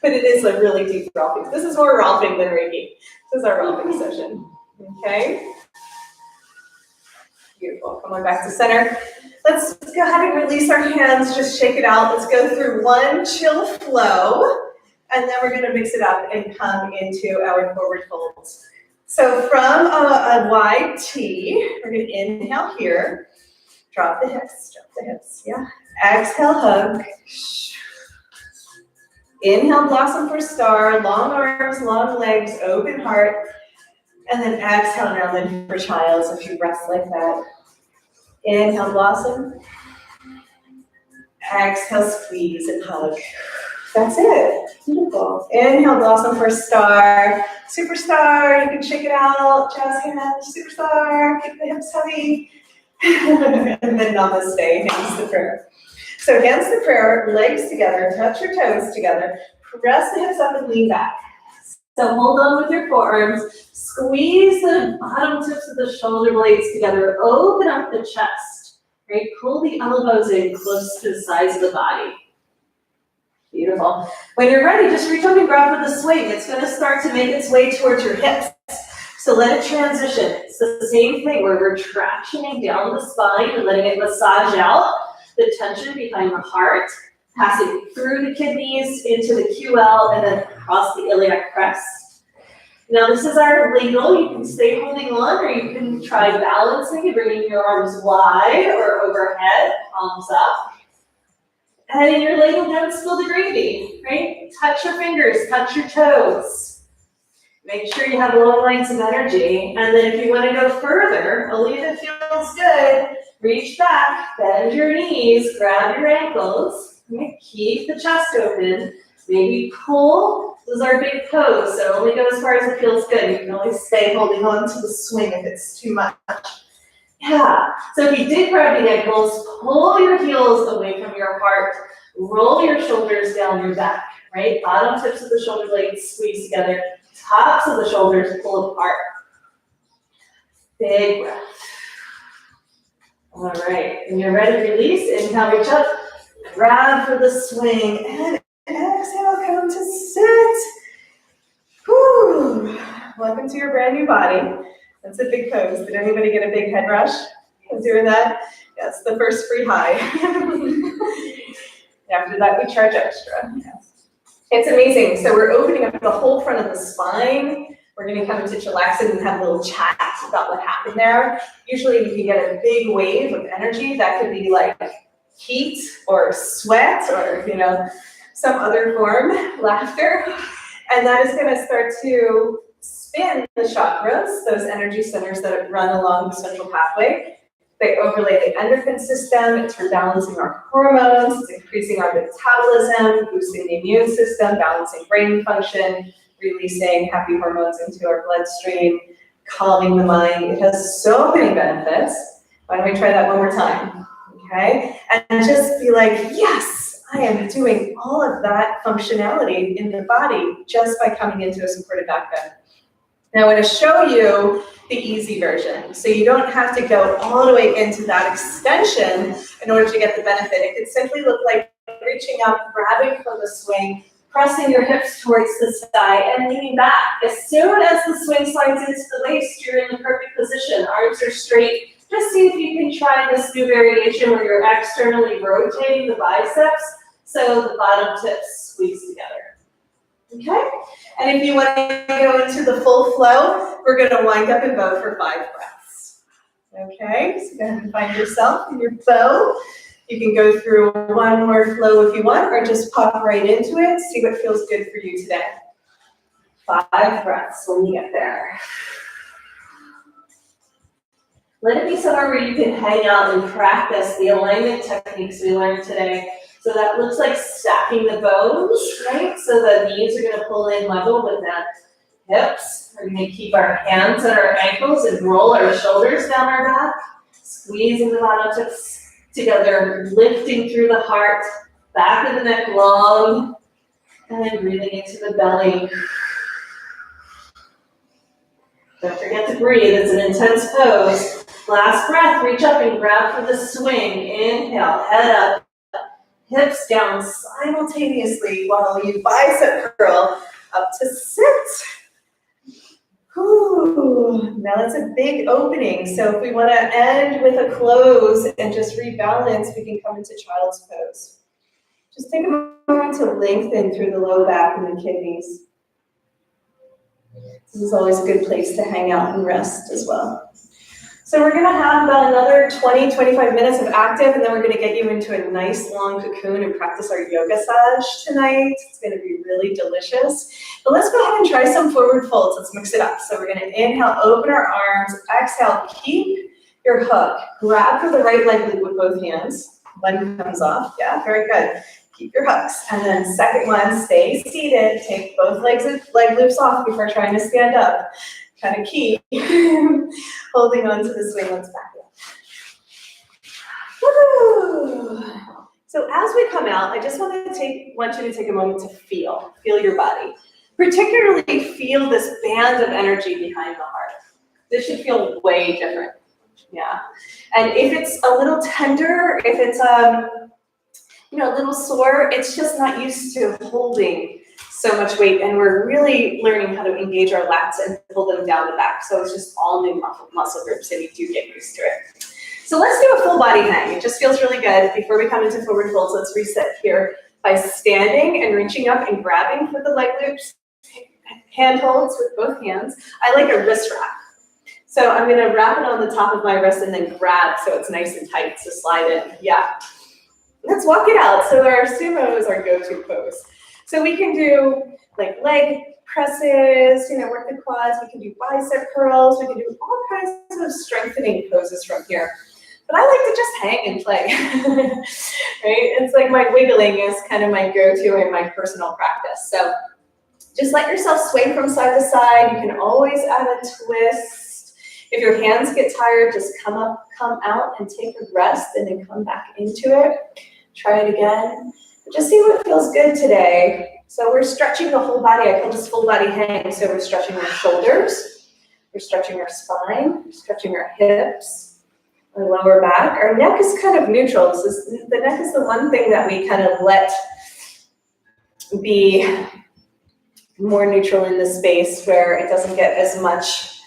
But it is a really deep rolfing. This is more rolfing than Reiki. This is our rolfing session. Okay? Beautiful. Come on back to center. Let's go ahead and release our hands. Just shake it out. Let's go through one chill flow. And then we're going to mix it up and come into our forward folds. So from a wide T, we're going to inhale here. Drop the hips, yeah. Exhale, hug. Inhale, blossom for star, long arms, long legs, open heart. And then exhale, round for child, so if you rest like that. Inhale, blossom. Exhale, squeeze and hug. That's it. Beautiful. Inhale, blossom for star. Superstar, you can shake it out. Jazz hands, superstar. Keep the hips heavy. And then namaste, hands to prayer. So hands to prayer, legs together, touch your toes together. Press the hips up and lean back. So hold on with your forearms. Squeeze the bottom tips of the shoulder blades together. Open up the chest. Right? Pull the elbows in close to the sides of the body. Beautiful. When you're ready, just reach up and grab for the swing. It's going to start to make its way towards your hips. So let it transition. It's the same thing where we're tractioning down the spine and letting it massage out the tension behind the heart, passing through the kidneys into the QL and then across the iliac crest. Now this is our ladle. You can stay holding on or you can try balancing and bringing your arms wide or overhead, palms up. And in your ladle, don't spill the gravy, right? Touch your fingers, touch your toes. Make sure you have long lines of energy. And then if you want to go further, only if it feels good, reach back, bend your knees, grab your ankles, right? Keep the chest open, maybe pull. This is our big pose, so only go as far as it feels good. You can only stay holding on to the swing if it's too much. Yeah, so if you did grab the ankles, pull your heels away from your heart, roll your shoulders down your back, right? Bottom tips of the shoulder blades squeeze together, tops of the shoulders pull apart. Big breath. All right, when you're ready to release, inhale, reach up, grab for the swing, and exhale, come to sit. Whew. Welcome to your brand new body. That's a big pose. Did anybody get a big head rush when doing that? Yes, the first free high. After that, we charge extra. Yes. It's amazing. So we're opening up the whole front of the spine. We're going to come into chillaxing and have a little chat about what happened there. Usually you can get a big wave of energy. That could be like heat or sweat or, some other form, laughter. And that is going to start to spin the chakras, those energy centers that run along the central pathway. They overlay the endocrine system. It's rebalancing our hormones. It's increasing our metabolism, boosting the immune system, balancing brain function, releasing happy hormones into our bloodstream, calming the mind. It has so many benefits. Why don't we try that one more time? Okay? And just be like, yes, I am doing all of that functionality in the body just by coming into a supported back bend. Now I'm going to show you the easy version. So you don't have to go all the way into that extension in order to get the benefit. It could simply look like reaching up, grabbing from the swing, pressing your hips towards the sky, and leaning back. As soon as the swing slides into the waist, you're in the perfect position. Arms are straight. Just see if you can try this new variation where you're externally rotating the biceps so the bottom tips squeeze together. Okay? And if you want to go into the full flow, we're going to wind up in bow for 5 breaths. Okay? So go ahead and find yourself in your bow. You can go through one more flow if you want, or just pop right into it. See what feels good for you today. 5 breaths when you get there. Let it be somewhere where you can hang out and practice the alignment techniques we learned today. So that looks like stacking the bones, right? So the knees are going to pull in level with the hips. We're going to keep our hands at our ankles and roll our shoulders down our back. Squeezing the bottom tips together, lifting through the heart, back of the neck long, and then breathing into the belly. Don't forget to breathe, it's an intense pose. Last breath, reach up and grab for the swing. Inhale, head up, hips down simultaneously while you bicep curl up to sit. Ooh, now that's a big opening. So if we want to end with a close and just rebalance, we can come into child's pose. Just take a moment to lengthen through the low back and the kidneys. This is always a good place to hang out and rest as well. So we're gonna have about another 20, 25 minutes of active, and then we're gonna get you into a nice long cocoon and practice our yoga massage tonight. It's gonna be really delicious. But let's go ahead and try some forward folds. Let's mix it up. So we're gonna inhale, open our arms, exhale, keep your hook. Grab for the right leg loop with both hands. One comes off, yeah, very good. Keep your hooks. And then second one, stay seated. Take both leg loops off before trying to stand up. Kind of key, holding on to the swing. Let's back up. Woo! So as we come out, I just want you to take a moment to feel your body. Particularly feel this band of energy behind the heart. This should feel way different. Yeah. And if it's a little tender, if it's a little sore, it's just not used to holding so much weight, and we're really learning how to engage our lats and pull them down the back. So it's just all new muscle groups, and you do get used to it. So let's do a full body hang. It just feels really good. Before we come into forward folds, let's reset here by standing and reaching up and grabbing for the leg loops. Hand holds with both hands. I like a wrist wrap. So I'm gonna wrap it on the top of my wrist and then grab so it's nice and tight to slide in. Yeah. Let's walk it out. So our sumo is our go-to pose. So we can do like leg presses, work the quads. We can do bicep curls. We can do all kinds of strengthening poses from here. But I like to just hang and play, right? It's like my wiggling is kind of my go-to in my personal practice. So just let yourself sway from side to side. You can always add a twist. If your hands get tired, just come out and take a rest and then come back into it. Try it again. Just see what feels good today. So we're stretching the whole body. I call this full body hang. So we're stretching our shoulders, we're stretching our spine, we're stretching our hips, our lower back. Our neck is kind of neutral. The neck is the one thing that we kind of let be more neutral in the space where it doesn't get as much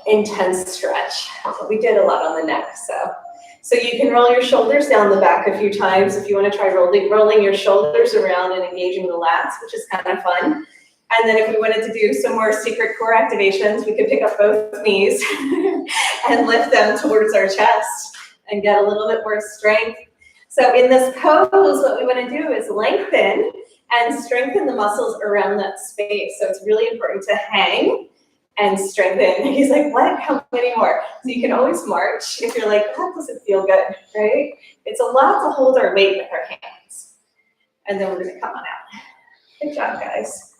intense stretch. But we did a lot on the neck, So you can roll your shoulders down the back a few times if you want to try rolling your shoulders around and engaging the lats, which is kind of fun. And then if we wanted to do some more secret core activations, we could pick up both knees and lift them towards our chest and get a little bit more strength. So in this pose, what we want to do is lengthen and strengthen the muscles around that space. So it's really important to hang and strengthen. He's like, what? How many more? So you can always march if you're like, that doesn't feel good, right? It's a lot to hold our weight with our hands. And then we're gonna come on out. Good job, guys.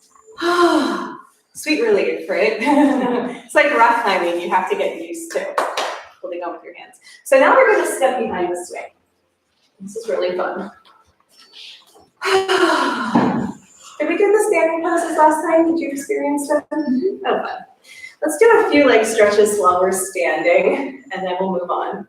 Sweet relief, right? It's like rock climbing, you have to get used to holding on with your hands. So now we're gonna step behind the swing. This is really fun. Did we do the standing poses last time? Did you experience them? Oh, fun. Let's do a few leg stretches while we're standing, and then we'll move on.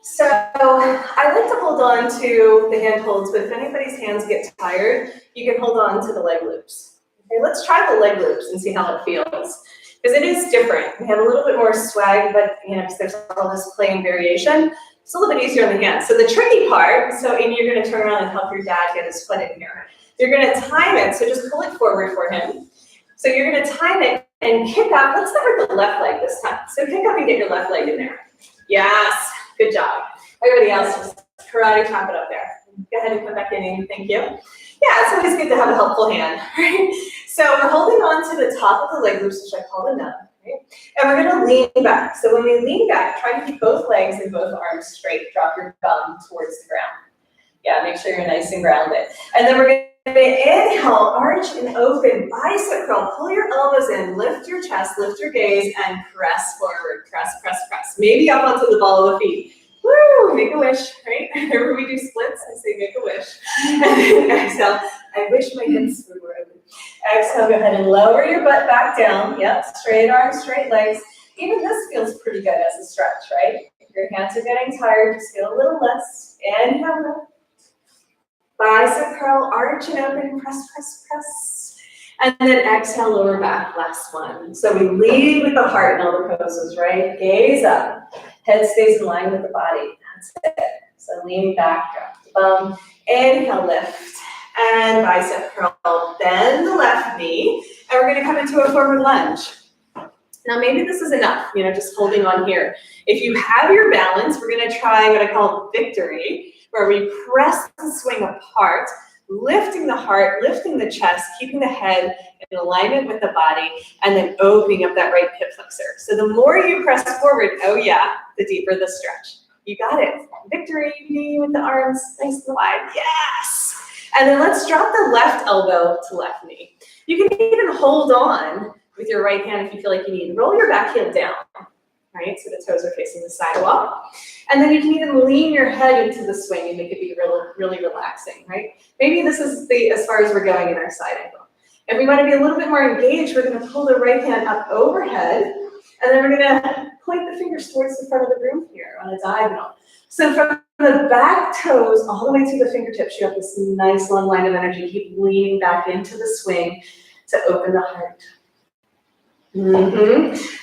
So I like to hold on to the hand holds, but if anybody's hands get tired, you can hold on to the leg loops. Okay, let's try the leg loops and see how it feels. Because it is different. We have a little bit more swag, but because there's all this play and variation, it's a little bit easier on the hands. So the tricky part, and you're gonna turn around and help your dad get his foot in here. You're gonna time it, so just pull it forward for him. So you're gonna time it and kick up. Let's start with the left leg this time. So kick up and get your left leg in there. Yes, good job. Everybody else, just karate chop it up there. Go ahead and come back in, Amy, thank you. Yeah, it's always good to have a helpful hand, right? So we're holding on to the top of the leg loops, which I call the nub, right? And we're gonna lean back. So when we lean back, try to keep both legs and both arms straight. Drop your bum towards the ground. Yeah, make sure you're nice and grounded. And then we're gonna inhale, arch and open, bicep curl. Pull your elbows in, lift your chest, lift your gaze, and press forward. Press, press, press. Maybe up onto the ball of the feet. Woo, make a wish, right? Whenever we do splits, I say make a wish. And then exhale. I wish my hips were open. Exhale, go ahead and lower your butt back down. Yep, straight arms, straight legs. Even this feels pretty good as a stretch, right? If your hands are getting tired, just get a little less. Inhale. Bicep curl, arch and open, press, press, press. And then exhale, lower back, last one. So we lead with the heart in all the poses, right? Gaze up. Head stays in line with the body. That's it. So lean back, drop the bum. Inhale, lift. And bicep curl. Bend the left knee. And we're going to come into a forward lunge. Now maybe this is enough, just holding on here. If you have your balance, we're gonna try what I call victory, where we press the swing apart, lifting the heart, lifting the chest, keeping the head in alignment with the body, and then opening up that right hip flexor. So the more you press forward, oh yeah, the deeper the stretch. You got it. Victory with the arms nice and wide. Yes. And then let's drop the left elbow to left knee. You can even hold on with your right hand if you feel like you need. Roll your back heel down, right? So the toes are facing the sidewall. And then you can even lean your head into the swing and make it be really, really relaxing, right? Maybe this is as far as we're going in our side angle. If we want to be a little bit more engaged, we're going to pull the right hand up overhead, and then we're going to point the fingers towards the front of the room here on a diagonal. So from the back toes all the way to the fingertips, you have this nice long line of energy. Keep leaning back into the swing to open the heart.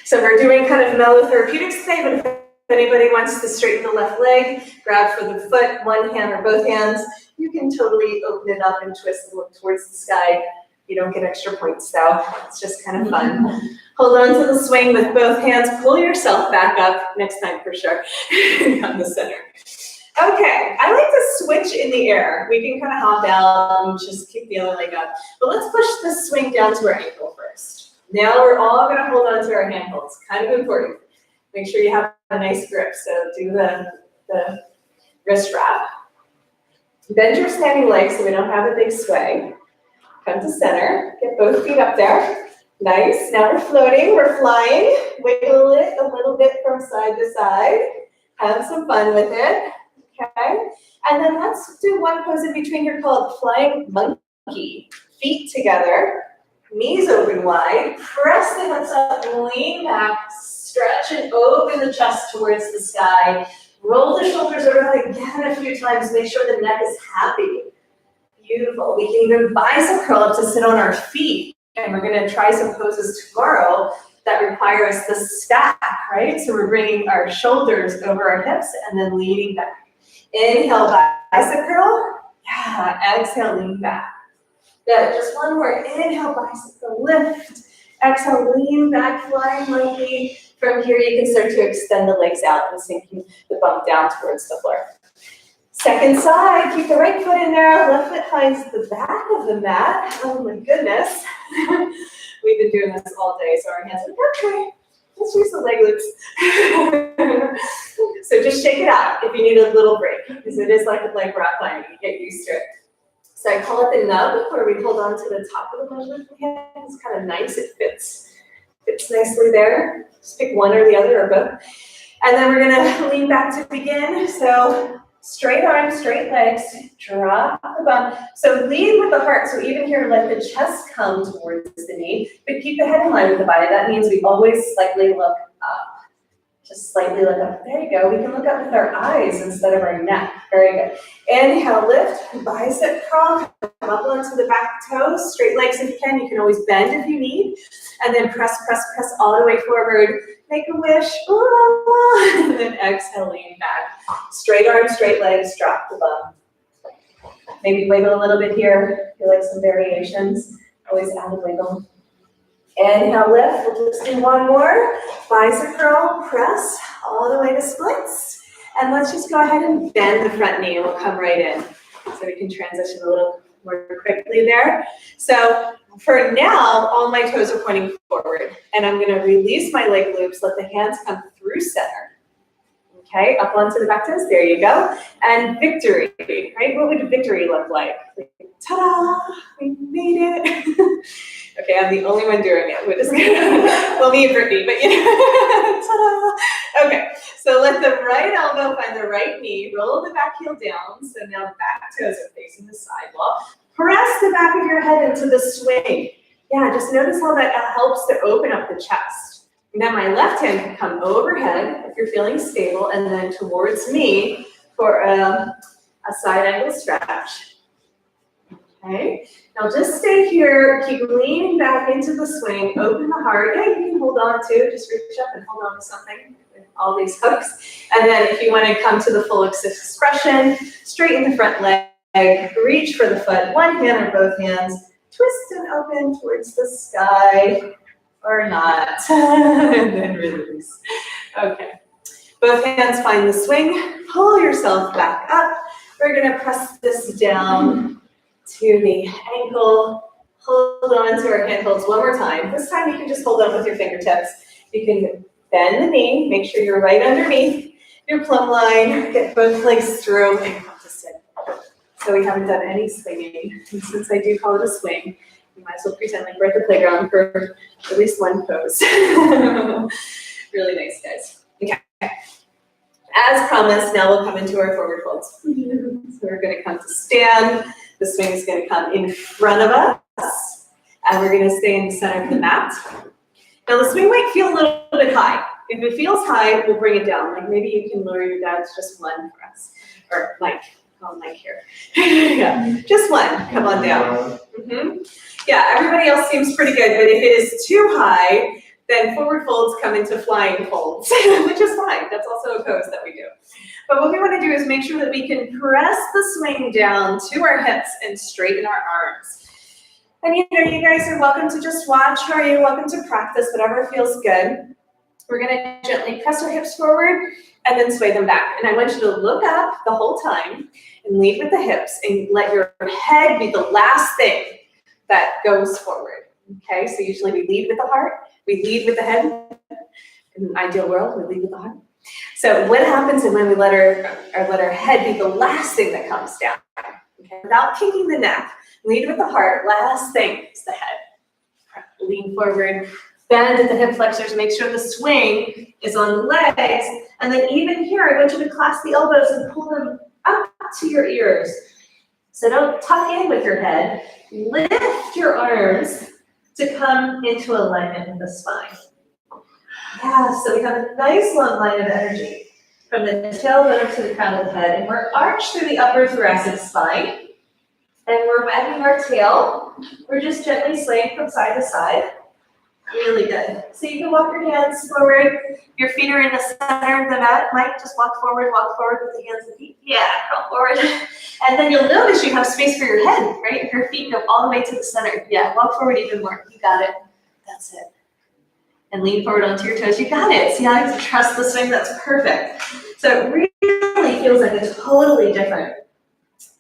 So we're doing kind of mellow therapeutics today, but if anybody wants to straighten the left leg, grab for the foot, one hand or both hands, you can totally open it up and twist and look towards the sky. You don't get extra points though. It's just kind of fun. Hold on to the swing with both hands. Pull yourself back up next time for sure. On the center. Okay, I like to switch in the air. We can kind of hop out and just kick the other leg up. But let's push this swing down to our ankle first. Now we're all going to hold on to our ankles. Kind of important. Make sure you have a nice grip. So do the wrist wrap. Bend your standing legs so we don't have a big sway. Come to center. Get both feet up there. Nice. Now we're floating. We're flying. Wiggle it a little bit from side to side. Have some fun with it. Okay. And then let's do one pose in between here called flying monkey. Feet together. Knees open wide. Press the hips up. Lean back. Stretch and open the chest towards the sky. Roll the shoulders over again a few times. Make sure the neck is happy. Beautiful. We can even bicep curl up to sit on our feet. And we're going to try some poses tomorrow that require us to stack, right? So we're bringing our shoulders over our hips and then leaning back. Inhale, bicep curl. Yeah, exhale, lean back. Good. Just one more. Inhale, bicep curl, lift. Exhale, lean back, flying monkey. From here, you can start to extend the legs out and sinking the bum down towards the floor. Second side, keep the right foot in there, left foot finds the back of the mat. Oh my goodness. We've been doing this all day, so our hands are like, okay, let's use the leg loops. So just shake it out if you need a little break, because it is like rock climbing, you get used to it. So I call it the nub, where we hold on to the top of the leg with the hand. It's kind of nice, it fits nicely there. Just pick one or the other or both. And then we're gonna lean back to begin. So straight arms, straight legs, drop the bum. So lead with the heart. So even here, let the chest come towards the knee, but keep the head in line with the body. That means we always slightly look up. Just slightly look up. There you go. We can look up with our eyes instead of our neck. Very good. Inhale, lift, bicep curl, come up onto the back toes, straight legs if you can. You can always bend if you need. And then press, press, press all the way forward. Make a wish. And then exhale, lean back. Straight arms, straight legs, drop the bum. Maybe wiggle a little bit here. Feel like some variations. Always add a wiggle. Inhale, lift. We'll just do one more. Bicep curl, press all the way to splits. And let's just go ahead and bend the front knee and we'll come right in. So we can transition a little more quickly there. So for now, all my toes are pointing forward. And I'm going to release my leg loops, let the hands come through center. Okay, up onto the back toes. There you go. And victory, right? What would victory look like? Ta-da! We made it. Okay, I'm the only one doing it. We're just gonna, well, me and Brittany, but ta-da! Okay, so let the right elbow find the right knee. Roll the back heel down. So now the back toes are facing the sidewall. Press the back of your head into the swing. Yeah, just notice how that helps to open up the chest. Now my left hand can come overhead if you're feeling stable, and then towards me for a side angle stretch. Okay, now just stay here, keep leaning back into the swing, open the heart. Yeah, you can hold on to, just reach up and hold on to something with all these hooks. And then if you want to come to the full expression, straighten the front leg, reach for the foot, one hand or both hands, twist and open towards the sky. or not. And then release. Okay. Both hands find the swing. Pull yourself back up. We're going to press this down to the ankle. Hold on to our handholds one more time. This time you can just hold on with your fingertips. You can bend the knee. Make sure you're right underneath your plumb line. Get both legs through and come to sit. So we haven't done any swinging. And since I do call it a swing, you might as well pretend like we're at the playground for at least one pose. Really nice, guys. Okay. As promised, now we'll come into our forward folds. So we're going to come to stand. The swing is going to come in front of us, and we're going to stay in the center of the mat. Now the swing might feel a little bit high. If it feels high, we'll bring it down. Like maybe you can lower your down to just one for us. Or Mike. Oh, Mike here. Yeah, just one. Come on down. Yeah, everybody else seems pretty good, but if it is too high, then forward folds come into flying folds, which is fine. That's also a pose that we do. But what we want to do is make sure that we can press the swing down to our hips and straighten our arms. And you know, you guys are welcome to just watch, or you're welcome to practice, whatever feels good. We're going to gently press our hips forward and then sway them back. And I want you to look up the whole time and lead with the hips and let your head be the last thing that goes forward. Okay, so usually we lead with the heart, we lead with the head. In an ideal world, we lead with the heart. So what happens when we let our head be the last thing that comes down? Okay, without kinking the neck, lead with the heart. Last thing is the head. Lean forward, bend at the hip flexors. Make sure the swing is on the legs. And then even here, I want you to clasp the elbows and pull them up to your ears. So don't tuck in with your head. Lift your arms to come into alignment with the spine. Yeah, so we have a nice long line of energy from the tailbone up to the crown of the head, and we're arched through the upper thoracic spine, and we're wagging our tail. We're just gently swaying from side to side. Really good. So you can walk your hands forward. Your feet are in the center of the mat. Mike, just walk forward with the hands and feet. Yeah, crawl forward. And then you'll notice you have space for your head, right? Your feet go all the way to the center. Yeah, walk forward even more. You got it. That's it. And lean forward onto your toes. You got it. See how I can trust the swing? That's perfect. So it really feels like a totally different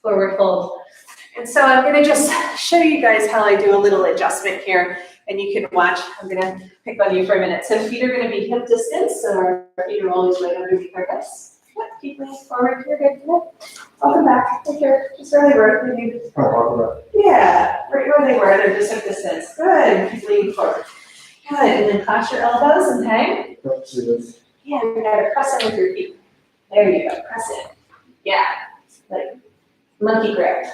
forward fold. And so I'm going to just show you guys how I do a little adjustment here. And you can watch. I'm going to pick on you for a minute. So feet are going to be hip distance. So our feet are always right underneath our hips. Good. Keep leaning forward. You're good. Welcome back. Take care. Just where they were. Yeah. Right where they were. They're just hip distance. Good. Keep leaning forward. Good. And then cross your elbows and hang. Yeah. You got to press in with your feet. There you go. Press in. Yeah. Like monkey grip.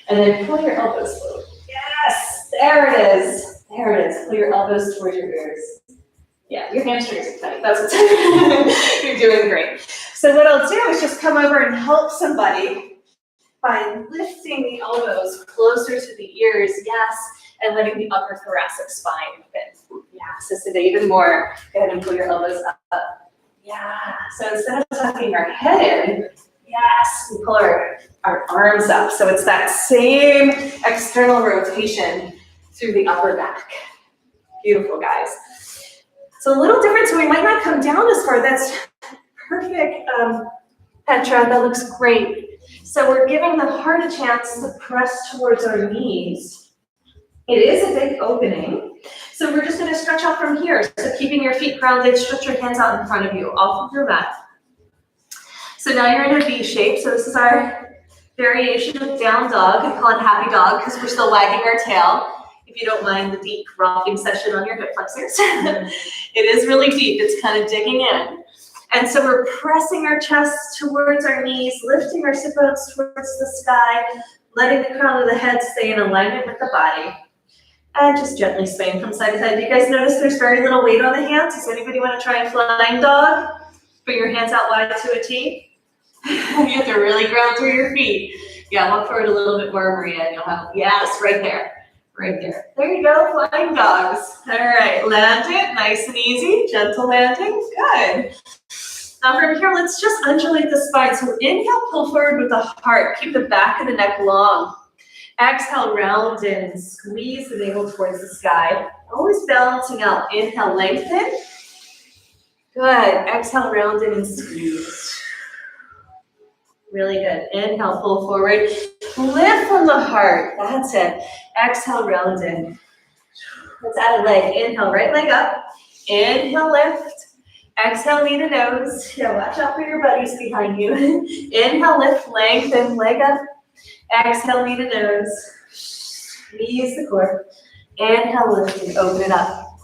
And then pull your elbows forward. Yes. There it is. There it is. Pull your elbows towards your ears. Yeah, your hamstrings are tight. That's what you're doing great. So what I'll do is just come over and help somebody by lifting the elbows closer to the ears, yes, and letting the upper thoracic spine open. Yeah, so sit even more. Go ahead and pull your elbows up. Yeah, so instead of tucking our head in, yes, we pull our arms up. So it's that same external rotation through the upper back. Beautiful, guys. So a little different, so we might not come down as far. That's perfect, Petra, that looks great. So we're giving the heart a chance to press towards our knees. It is a big opening. So we're just gonna stretch out from here. So keeping your feet grounded, stretch your hands out in front of you, off of your mat. So now you're in a V shape. So this is our variation of down dog. I call it happy dog because we're still wagging our tail. If you don't mind the deep rocking session on your hip flexors. It is really deep, it's kind of digging in. And so we're pressing our chest towards our knees, lifting our sit bones towards the sky, letting the crown of the head stay in alignment with the body. And just gently swaying from side to side. Do you guys notice there's very little weight on the hands? Does anybody want to try a flying dog? Put your hands out wide to a T. You have to really ground through your feet. Yeah, walk forward a little bit more, Maria, and you'll have, yes, right there. Right there. There you go, flying dogs. All right, land it, nice and easy, gentle landing, good. Now from here, let's just undulate the spine. So inhale, pull forward with the heart. Keep the back of the neck long. Exhale, round in, squeeze the navel towards the sky. Always balancing out. Inhale, lengthen. Good. Exhale, round in and squeeze. Really good. Inhale, pull forward. Lift from the heart. That's it. Exhale, round in. Let's add a leg. Inhale, right leg up. Inhale, lift. Exhale, knee to nose. Yeah, watch out for your buddies behind you. Inhale, lift, lengthen, leg up. Exhale, knee to nose. Squeeze the core. Inhale, lift and open it up.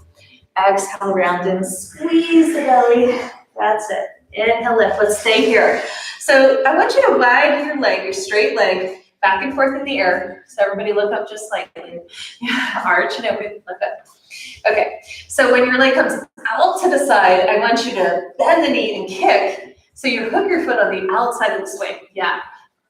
Exhale, round and squeeze the belly. That's it. Inhale, lift. Let's stay here. So I want you to wag your leg, your straight leg, back and forth in the air. So everybody look up just slightly. Yeah, arch and open, look up. Okay, so when your leg comes out to the side, I want you to bend the knee and kick. So you hook your foot on the outside of the swing. Yeah,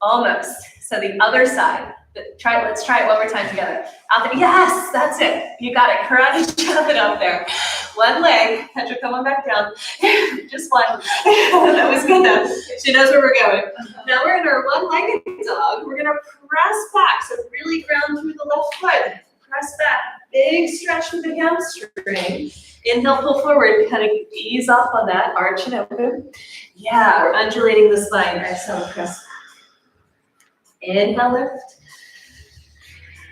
almost. So the other side. Let's try it one more time together. Out there. Yes, that's it. You got it. Karate chop it up there. One leg. Petra, come on back down. Just one. That was good though. She knows where we're going. Now we're in our one-legged dog. We're going to press back. So really ground through the left foot. Press back. Big stretch with the hamstring. Inhale, pull forward. Kind of ease off on that. Arch and open. Yeah, we're undulating the spine. Exhale, press back. Inhale, lift.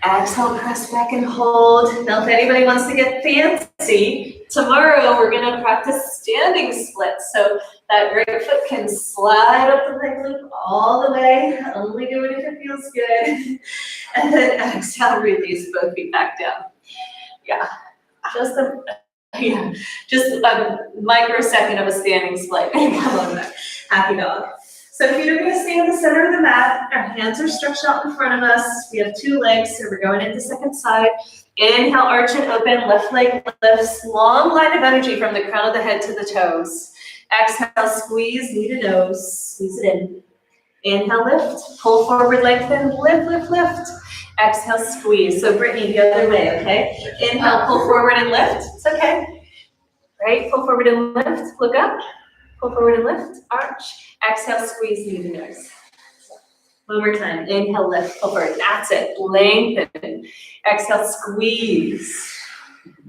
Exhale, press back and hold. Now, if anybody wants to get fancy, tomorrow we're going to practice standing splits. So that right foot can slide up the leg loop all the way. Only do it if it feels good. And then exhale, release both feet back down. Yeah, just a microsecond of a standing split. Come on back. Happy dog. So feet are going to stay in the center of the mat. Our hands are stretched out in front of us. We have two legs, so we're going into second side. Inhale, arch and open. Left leg lifts. Long line of energy from the crown of the head to the toes. Exhale, squeeze, knee to nose. Squeeze it in. Inhale, lift. Pull forward, lengthen. Lift, lift, lift. Exhale, squeeze. So Brittany, the other way, okay? Inhale, pull forward and lift. It's okay. Right? Pull forward and lift. Look up. Pull forward and lift. Arch. Exhale, squeeze, knee to nose. One more time. Inhale, lift, pull forward. That's it. Lengthen. Exhale, squeeze.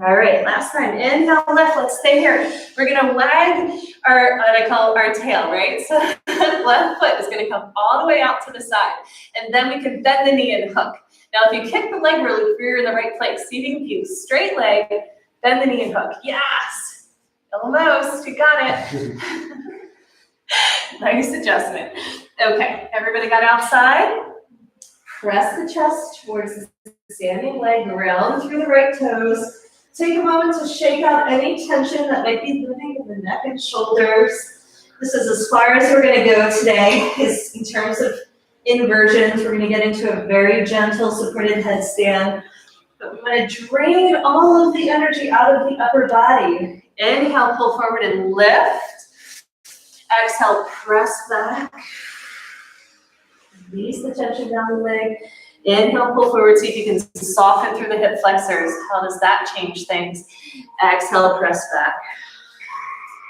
All right, last time. Inhale, lift. Let's stay here. We're going to wag our, what I call our tail, right? So left foot is going to come all the way out to the side. And then we can bend the knee and hook. Now, if you kick the leg really through, you're in the right place. See if you can keep straight leg, bend the knee and hook. Yes. Almost. You got it. Nice adjustment. Okay, everybody got outside? Press the chest towards the standing leg, round through the right toes. Take a moment to shake out any tension that might be living in the neck and shoulders. This is as far as we're going to go today, is in terms of inversions. We're going to get into a very gentle supported headstand. But we want to drain all of the energy out of the upper body. Inhale, pull forward and lift. Exhale, press back. Release the tension down the leg. Inhale, pull forward. See if you can soften through the hip flexors. How does that change things? Exhale, press back.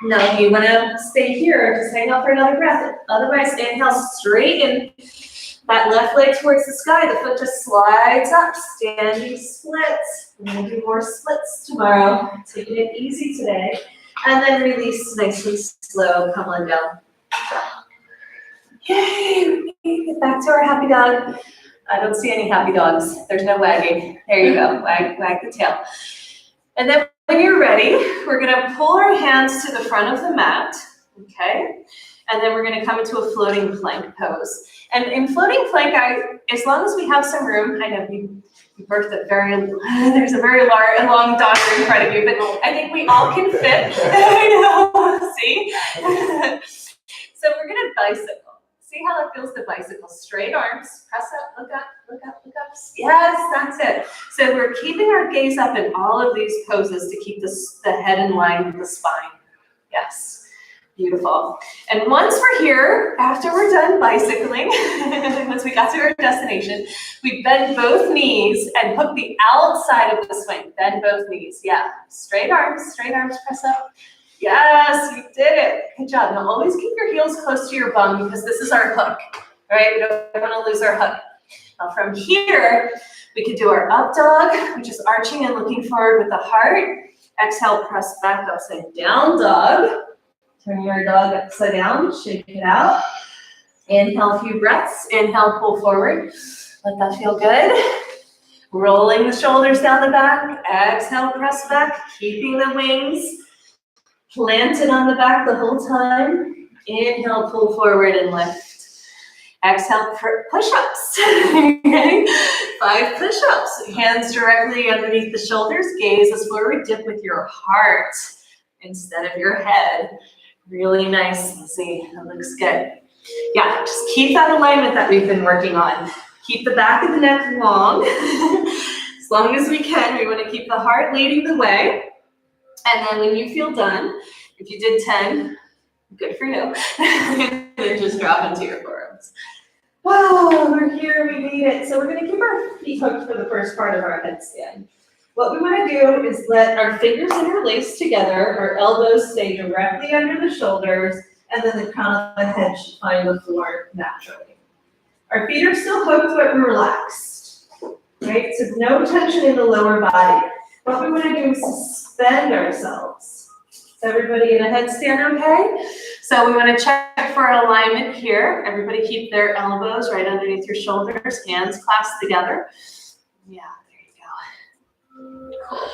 Now, if you want to stay here, just hang out for another breath. Otherwise, inhale, straighten that left leg towards the sky. The foot just slides up. Standing splits. We're going to do more splits tomorrow. Taking it easy today. And then release nice and slow. Come on down. Yay! Get back to our happy dog. I don't see any happy dogs. There's no wagging. There you go. Wag the tail. And then when you're ready, we're going to pull our hands to the front of the mat. Okay? And then we're going to come into a floating plank pose. And in floating plank, as long as we have some room, I know you birthed a there's a very long dog in front of you, but I think we all can fit. I know, see? So we're gonna bicycle. See how that feels to bicycle? Straight arms, press up, look up, look up, look up. Yes, that's it. So we're keeping our gaze up in all of these poses to keep the head in line with the spine. Yes. Beautiful. And once we're here, after we're done bicycling, once we got to our destination, we bend both knees and hook the outside of the swing. Bend both knees. Yeah. Straight arms, press up. Yes, you did it. Good job. Now always keep your heels close to your bum because this is our hook. All right? We don't want to lose our hook. Now from here, we could do our up dog, which is arching and looking forward with the heart. Exhale, press back, upside down dog. Turn your dog upside down, shake it out. Inhale a few breaths. Inhale, pull forward. Let that feel good. Rolling the shoulders down the back. Exhale, press back, keeping the wings planted on the back the whole time. Inhale, pull forward and lift. Exhale, push-ups. Okay? 5 push-ups. Hands directly underneath the shoulders. Gaze is forward. Dip with your heart instead of your head. Really nice. Let's see. That looks good. Yeah, just keep that alignment that we've been working on. Keep the back of the neck long. As long as we can. We want to keep the heart leading the way. And then when you feel done, if you did 10, good for you. And then just drop into your forearms. Wow, we're here, we made it. So we're going to keep our feet hooked for the first part of our headstand. What we want to do is let our fingers interlace together, our elbows stay directly under the shoulders, and then the crown of the head should find the floor naturally. Our feet are still hooked, but we're relaxed, right? So no tension in the lower body. What we want to do is suspend ourselves. Is everybody in a headstand okay? So we want to check for alignment here. Everybody keep their elbows right underneath your shoulders, hands clasped together. Yeah, there you go. Cool.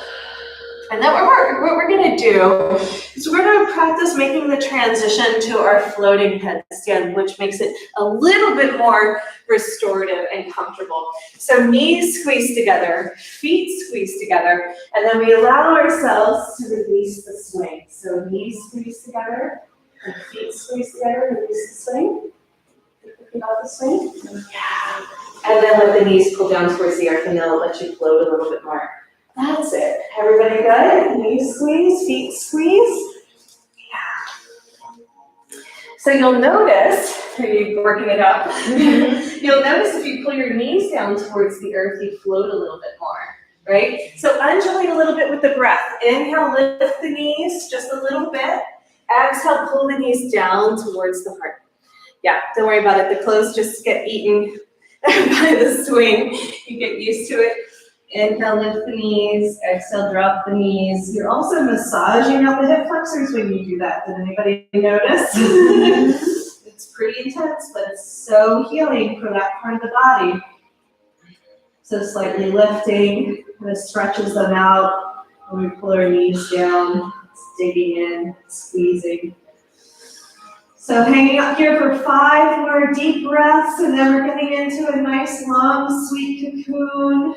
And then what we're going to do is we're going to practice making the transition to our floating headstand, which makes it a little bit more restorative and comfortable. So knees squeeze together, feet squeeze together, and then we allow ourselves to release the swing. So knees squeeze together, and feet squeeze together, release the swing. Think about the swing. Yeah. And then let the knees pull down towards the earth, and they'll let you float a little bit more. That's it. Everybody good? Knees squeeze, feet squeeze. Yeah. So you'll notice, are you working it up? You'll notice if you pull your knees down towards the earth, you float a little bit more, right? So undulate a little bit with the breath. Inhale, lift the knees just a little bit. Exhale, pull the knees down towards the heart. Yeah, don't worry about it. The clothes just get eaten by the swing. You get used to it. Inhale, lift the knees. Exhale, drop the knees. You're also massaging out the hip flexors when you do that. Did anybody notice? It's pretty intense, but it's so healing for that part of the body. So slightly lifting, kind of stretches them out. When we pull our knees down, it's digging in, squeezing. So hanging up here for 5 more deep breaths, and then we're getting into a nice, long, sweet cocoon.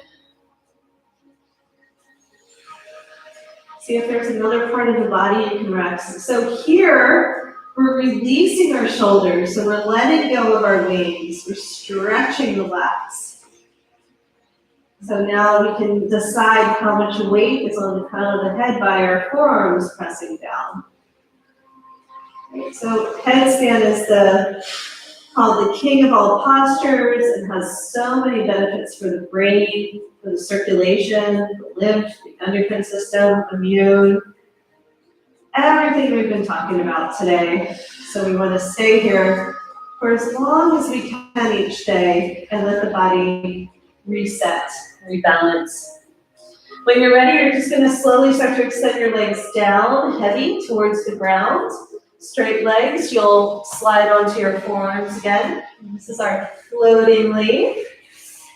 See if there's another part of the body you can rest. So here, we're releasing our shoulders. So we're letting go of our wings. We're stretching the lats. So now we can decide how much weight is on the crown of the head by our forearms pressing down. Right, so headstand is called the king of all postures and has so many benefits for the brain, for the circulation, the lymph, the endocrine system, immune, everything we've been talking about today. So we want to stay here for as long as we can each day and let the body reset, rebalance. When you're ready, you're just going to slowly start to extend your legs down, heavy towards the ground. Straight legs, you'll slide onto your forearms again. This is our floating leaf.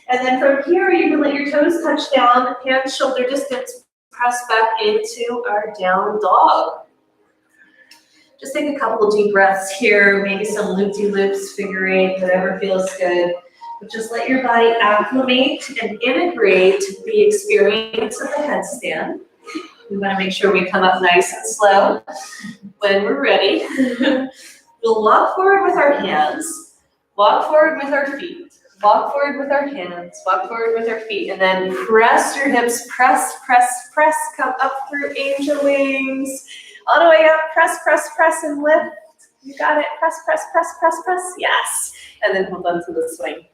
And then from here, you can let your toes touch down, hands shoulder distance, press back into our down dog. Just take a couple of deep breaths here, maybe some loop-de-loops, figure eight, whatever feels good. But just let your body acclimate and integrate the experience of the headstand. We want to make sure we come up nice and slow. When we're ready, we'll walk forward with our hands, walk forward with our feet, walk forward with our hands, walk forward with our feet, and then press your hips, press, press, press, come up through angel wings, all the way up, press, press, press, and lift. You got it, press, press, press, press, press, yes. And then hold on to the swing.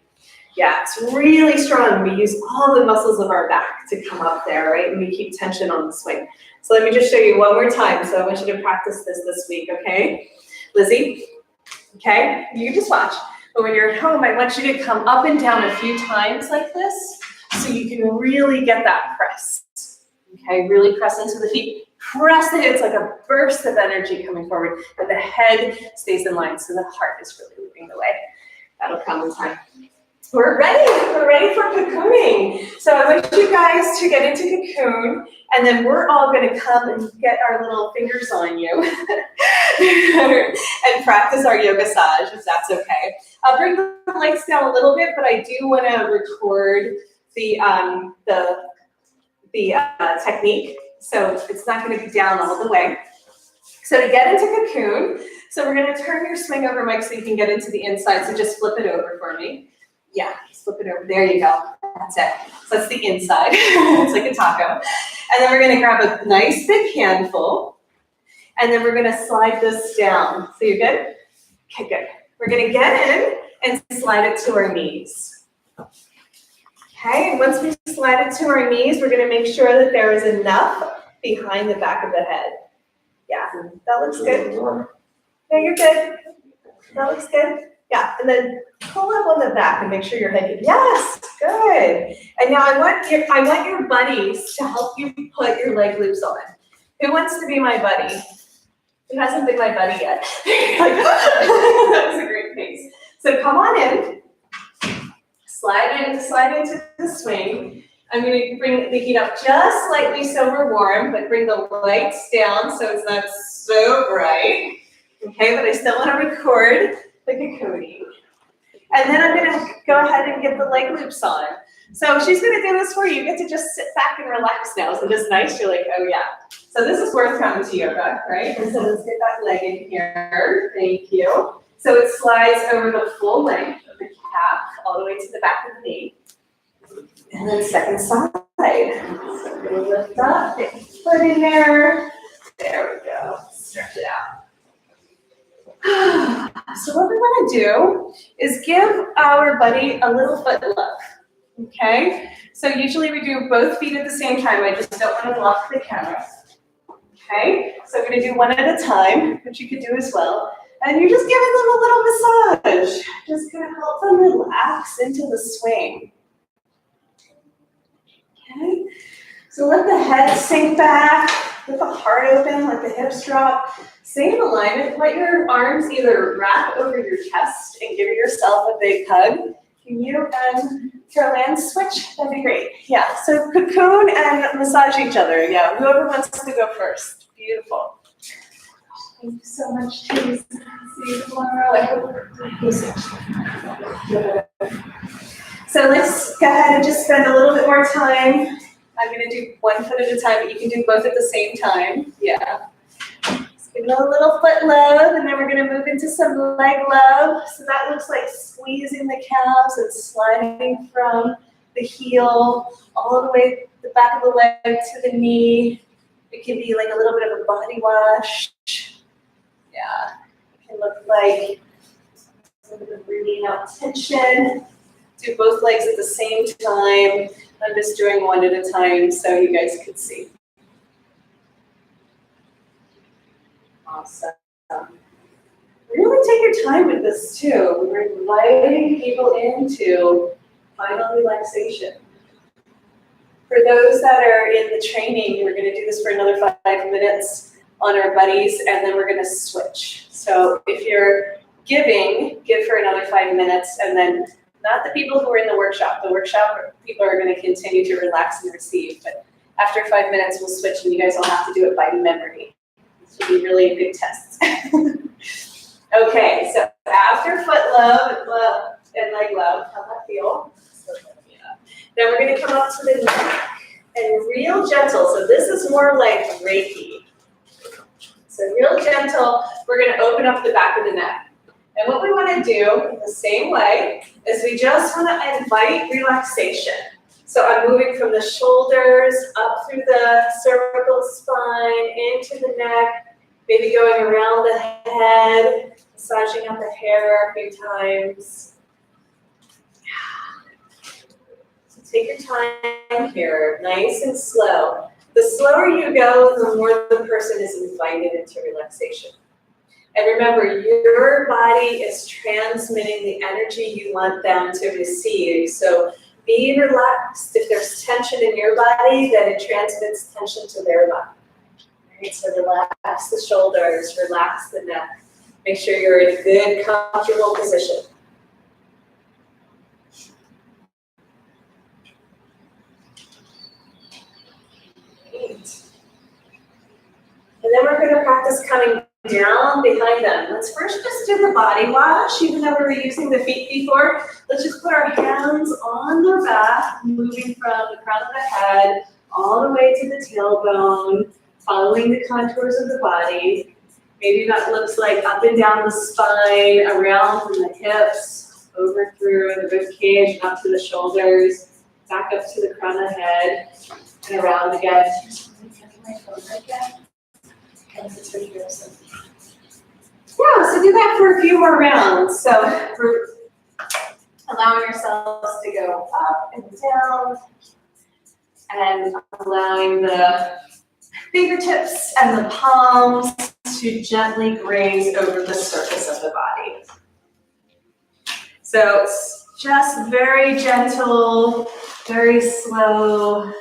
Yeah, it's really strong. We use all the muscles of our back to come up there, right? And we keep tension on the swing. So let me just show you one more time. So I want you to practice this week, okay? Lizzie, okay? You just watch. But when you're at home, I want you to come up and down a few times like this so you can really get that press. Okay, really press into the feet. Press the hips like a burst of energy coming forward, but the head stays in line, so the heart is really moving the way. That'll come in time. We're ready for cocooning. So I want you guys to get into cocoon, and then we're all gonna come and get our little fingers on you and practice our yoga massage, if that's okay. I'll bring the lights down a little bit, but I do wanna record the technique, so it's not gonna be down all the way. So to get into cocoon, so we're gonna turn your swing over, Mike, so you can get into the inside, so just flip it over for me. Yeah, flip it over, there you go, that's it. So that's the inside, it's like a taco. And then we're gonna grab a nice big handful, and then we're gonna slide this down. So you're good? Okay, good. We're gonna get in and slide it to our knees. Okay, and once we slide it to our knees, we're gonna make sure that there is enough behind the back of the head. Yeah, that looks good. Yeah, you're good. That looks good. Yeah, and then pull up on the back and make sure your head, yes, good. And now I want your buddies to help you put your leg loops on. Who wants to be my buddy? Who hasn't been my buddy yet? That was a great pace. So come on in. Slide into the swing. I'm going to bring the heat up just slightly so we're warm, but bring the lights down so it's not so bright. Okay, but I still want to record the cocooning. And then I'm going to go ahead and get the leg loops on. So she's going to do this for you. You get to just sit back and relax now. So just nice, you're like, oh yeah. So this is worth coming to yoga, right? And so let's get that leg in here. Thank you. So it slides over the full length of the calf all the way to the back of the knee. And then second side. So we're going to lift up, get your foot in there. There we go. Stretch it out. So what we want to do is give our buddy a little foot love. Okay? So usually we do both feet at the same time. I just don't want to block the camera. Okay? So I'm going to do one at a time, which you could do as well. And you're just giving them a little massage. Just going to help them relax into the swing. Okay, so let the head sink back, let the heart open, let the hips drop. Stay in alignment, let your arms either wrap over your chest and give yourself a big hug. Can you and Caroline switch? That'd be great. Yeah, so cocoon and massage each other. Yeah, whoever wants to go first. Beautiful. Thank you so much, Cheese. See you tomorrow. I hope you see. So let's go ahead and just spend a little bit more time. I'm going to do one foot at a time, but you can do both at the same time. Yeah. Just give it a little foot love, and then we're going to move into some leg love. So that looks like squeezing the calves and sliding from the heel all the way the back of the leg to the knee. It can be like a little bit of a body wash. Yeah. It can look like a little bit of breathing out tension. Do both legs at the same time. I'm just doing one at a time so you guys can see. Awesome. Really take your time with this too. We're inviting people into final relaxation. For those that are in the training, we're going to do this for another 5 minutes on our buddies, and then we're going to switch. So if you're giving, give for another 5 minutes, and then not the people who are in the workshop. The workshop people are going to continue to relax and receive, but after 5 minutes, we'll switch, and you guys will have to do it by memory. This will be really a big test. Okay, so after foot love and leg love, how'd that feel? Then we're going to come up to the neck, and real gentle. So this is more like Reiki. So real gentle, we're going to open up the back of the neck. And what we want to do in the same way is we just want to invite relaxation. So I'm moving from the shoulders up through the cervical spine, into the neck, maybe going around the head, massaging out the hair a few times. So take your time here, nice and slow. The slower you go, the more the person is invited into relaxation. And remember, your body is transmitting the energy you want them to receive. So be relaxed. If there's tension in your body, then it transmits tension to their body. Right? So relax the shoulders, relax the neck. Make sure you're in a good, comfortable position. Great. And then we're going to practice coming down behind them. Let's first just do the body wash, even though we were using the feet before. Let's just put our hands on their back, moving from the crown of the head all the way to the tailbone, following the contours of the body. Maybe that looks like up and down the spine, around from the hips, over through the rib cage, up to the shoulders, back up to the crown of the head, and around again. Yeah, so do that for a few more rounds. So we're allowing ourselves to go up and down, and allowing the fingertips and the palms to gently graze over the surface of the body. So it's just very gentle, very slow,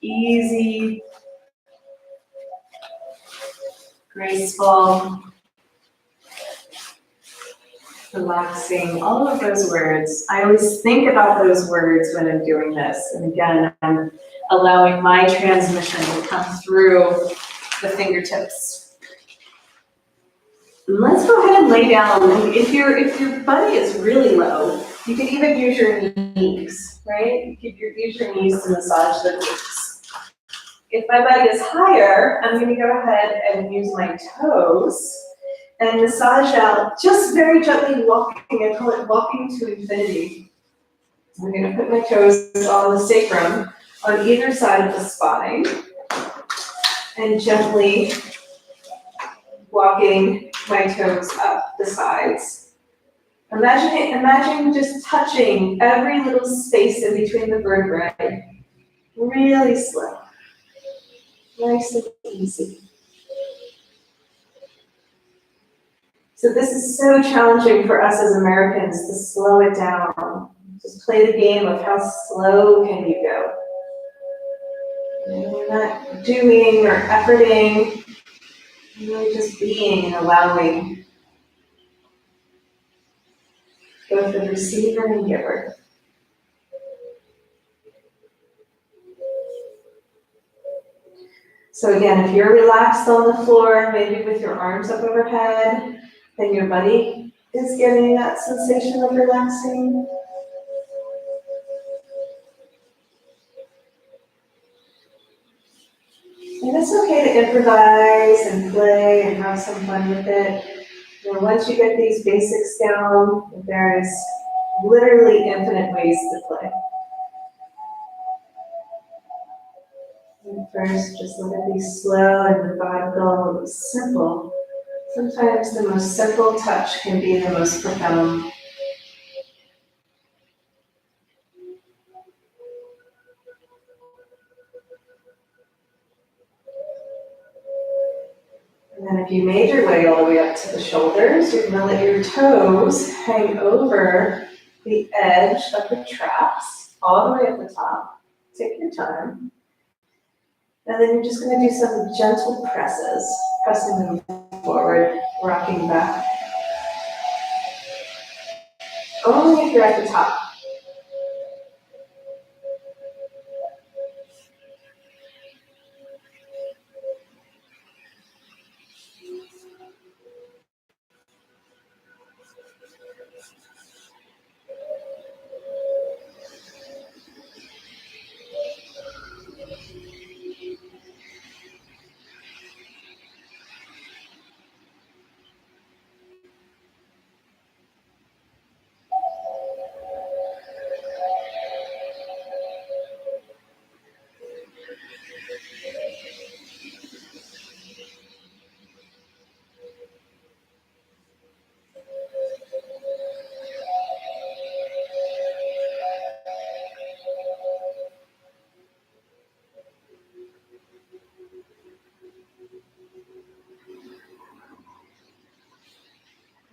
easy, graceful, relaxing, all of those words. I always think about those words when I'm doing this. And again, I'm allowing my transmission to come through the fingertips. And let's go ahead and lay down. If your body is really low, you can even use your knees, right? You can use your knees to massage the glutes. If my body is higher, I'm going to go ahead and use my toes and massage out, just very gently walking. I call it walking to infinity. I'm going to put my toes on the sacrum on either side of the spine and gently walking my toes up the sides. Imagine just touching every little space in between the vertebrae. Really slow. Nice and easy. So this is so challenging for us as Americans to slow it down. Just play the game of how slow can you go. And we're not doing or efforting, really just being and allowing both the receiver and giver. So again, if you're relaxed on the floor, maybe with your arms up overhead, then your body is getting that sensation of relaxing. And it's okay to improvise and play and have some fun with it. You know, once you get these basics down, there's literally infinite ways to play. And first, just let it be slow and methodical and simple. Sometimes the most simple touch can be the most profound. And then if you made your way all the way up to the shoulders, you're going to let your toes hang over the edge of the traps, all the way at the top. Take your time. And then you're just going to do some gentle presses, pressing them forward, rocking back. Only if you're at the top.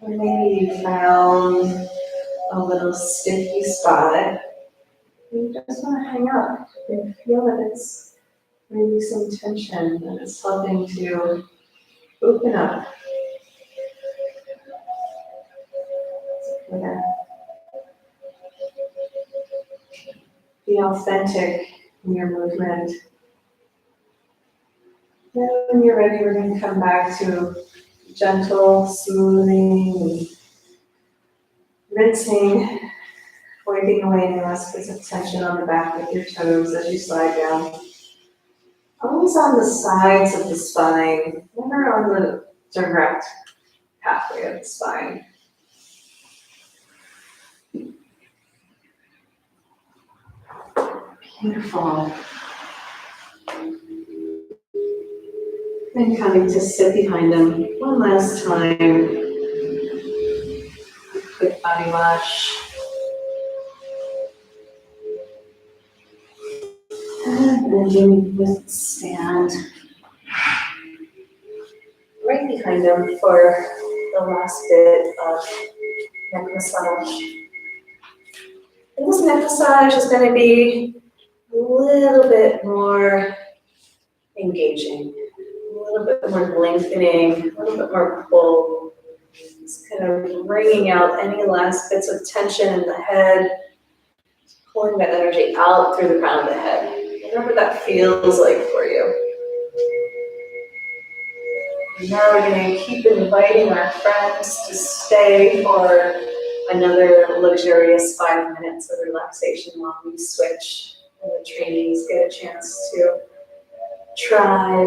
Or maybe you found a little sticky spot. You just want to hang out and feel that it's releasing tension and it's helping to open up. Yeah. Be authentic in your movement. Then when you're ready, we're going to come back to gentle smoothing, rinsing, wiping away any last bits of tension on the back with your toes as you slide down. Always on the sides of the spine, never on the direct pathway of the spine. Beautiful. And coming to sit behind them one last time. Quick body wash. And then you just stand right behind them for the last bit of neck massage. And this neck massage is going to be a little bit more engaging, a little bit more lengthening, a little bit more pull. Just kind of wringing out any last bits of tension in the head, pulling that energy out through the crown of the head. Whatever that feels like for you. And now we're going to keep inviting our friends to stay for another luxurious 5 minutes of relaxation while we switch and the trainees get a chance to try,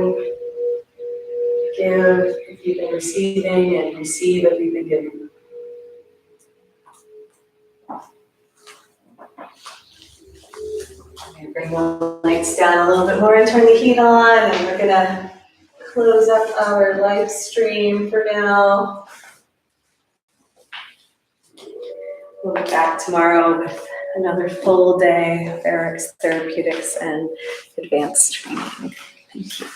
give if you've been receiving, and receive if you've been giving. I'm going to bring the lights down a little bit more and turn the heat on, and we're going to close up our live stream for now. We'll be back tomorrow with another full day of AYRx therapeutics and advanced training. Thank you.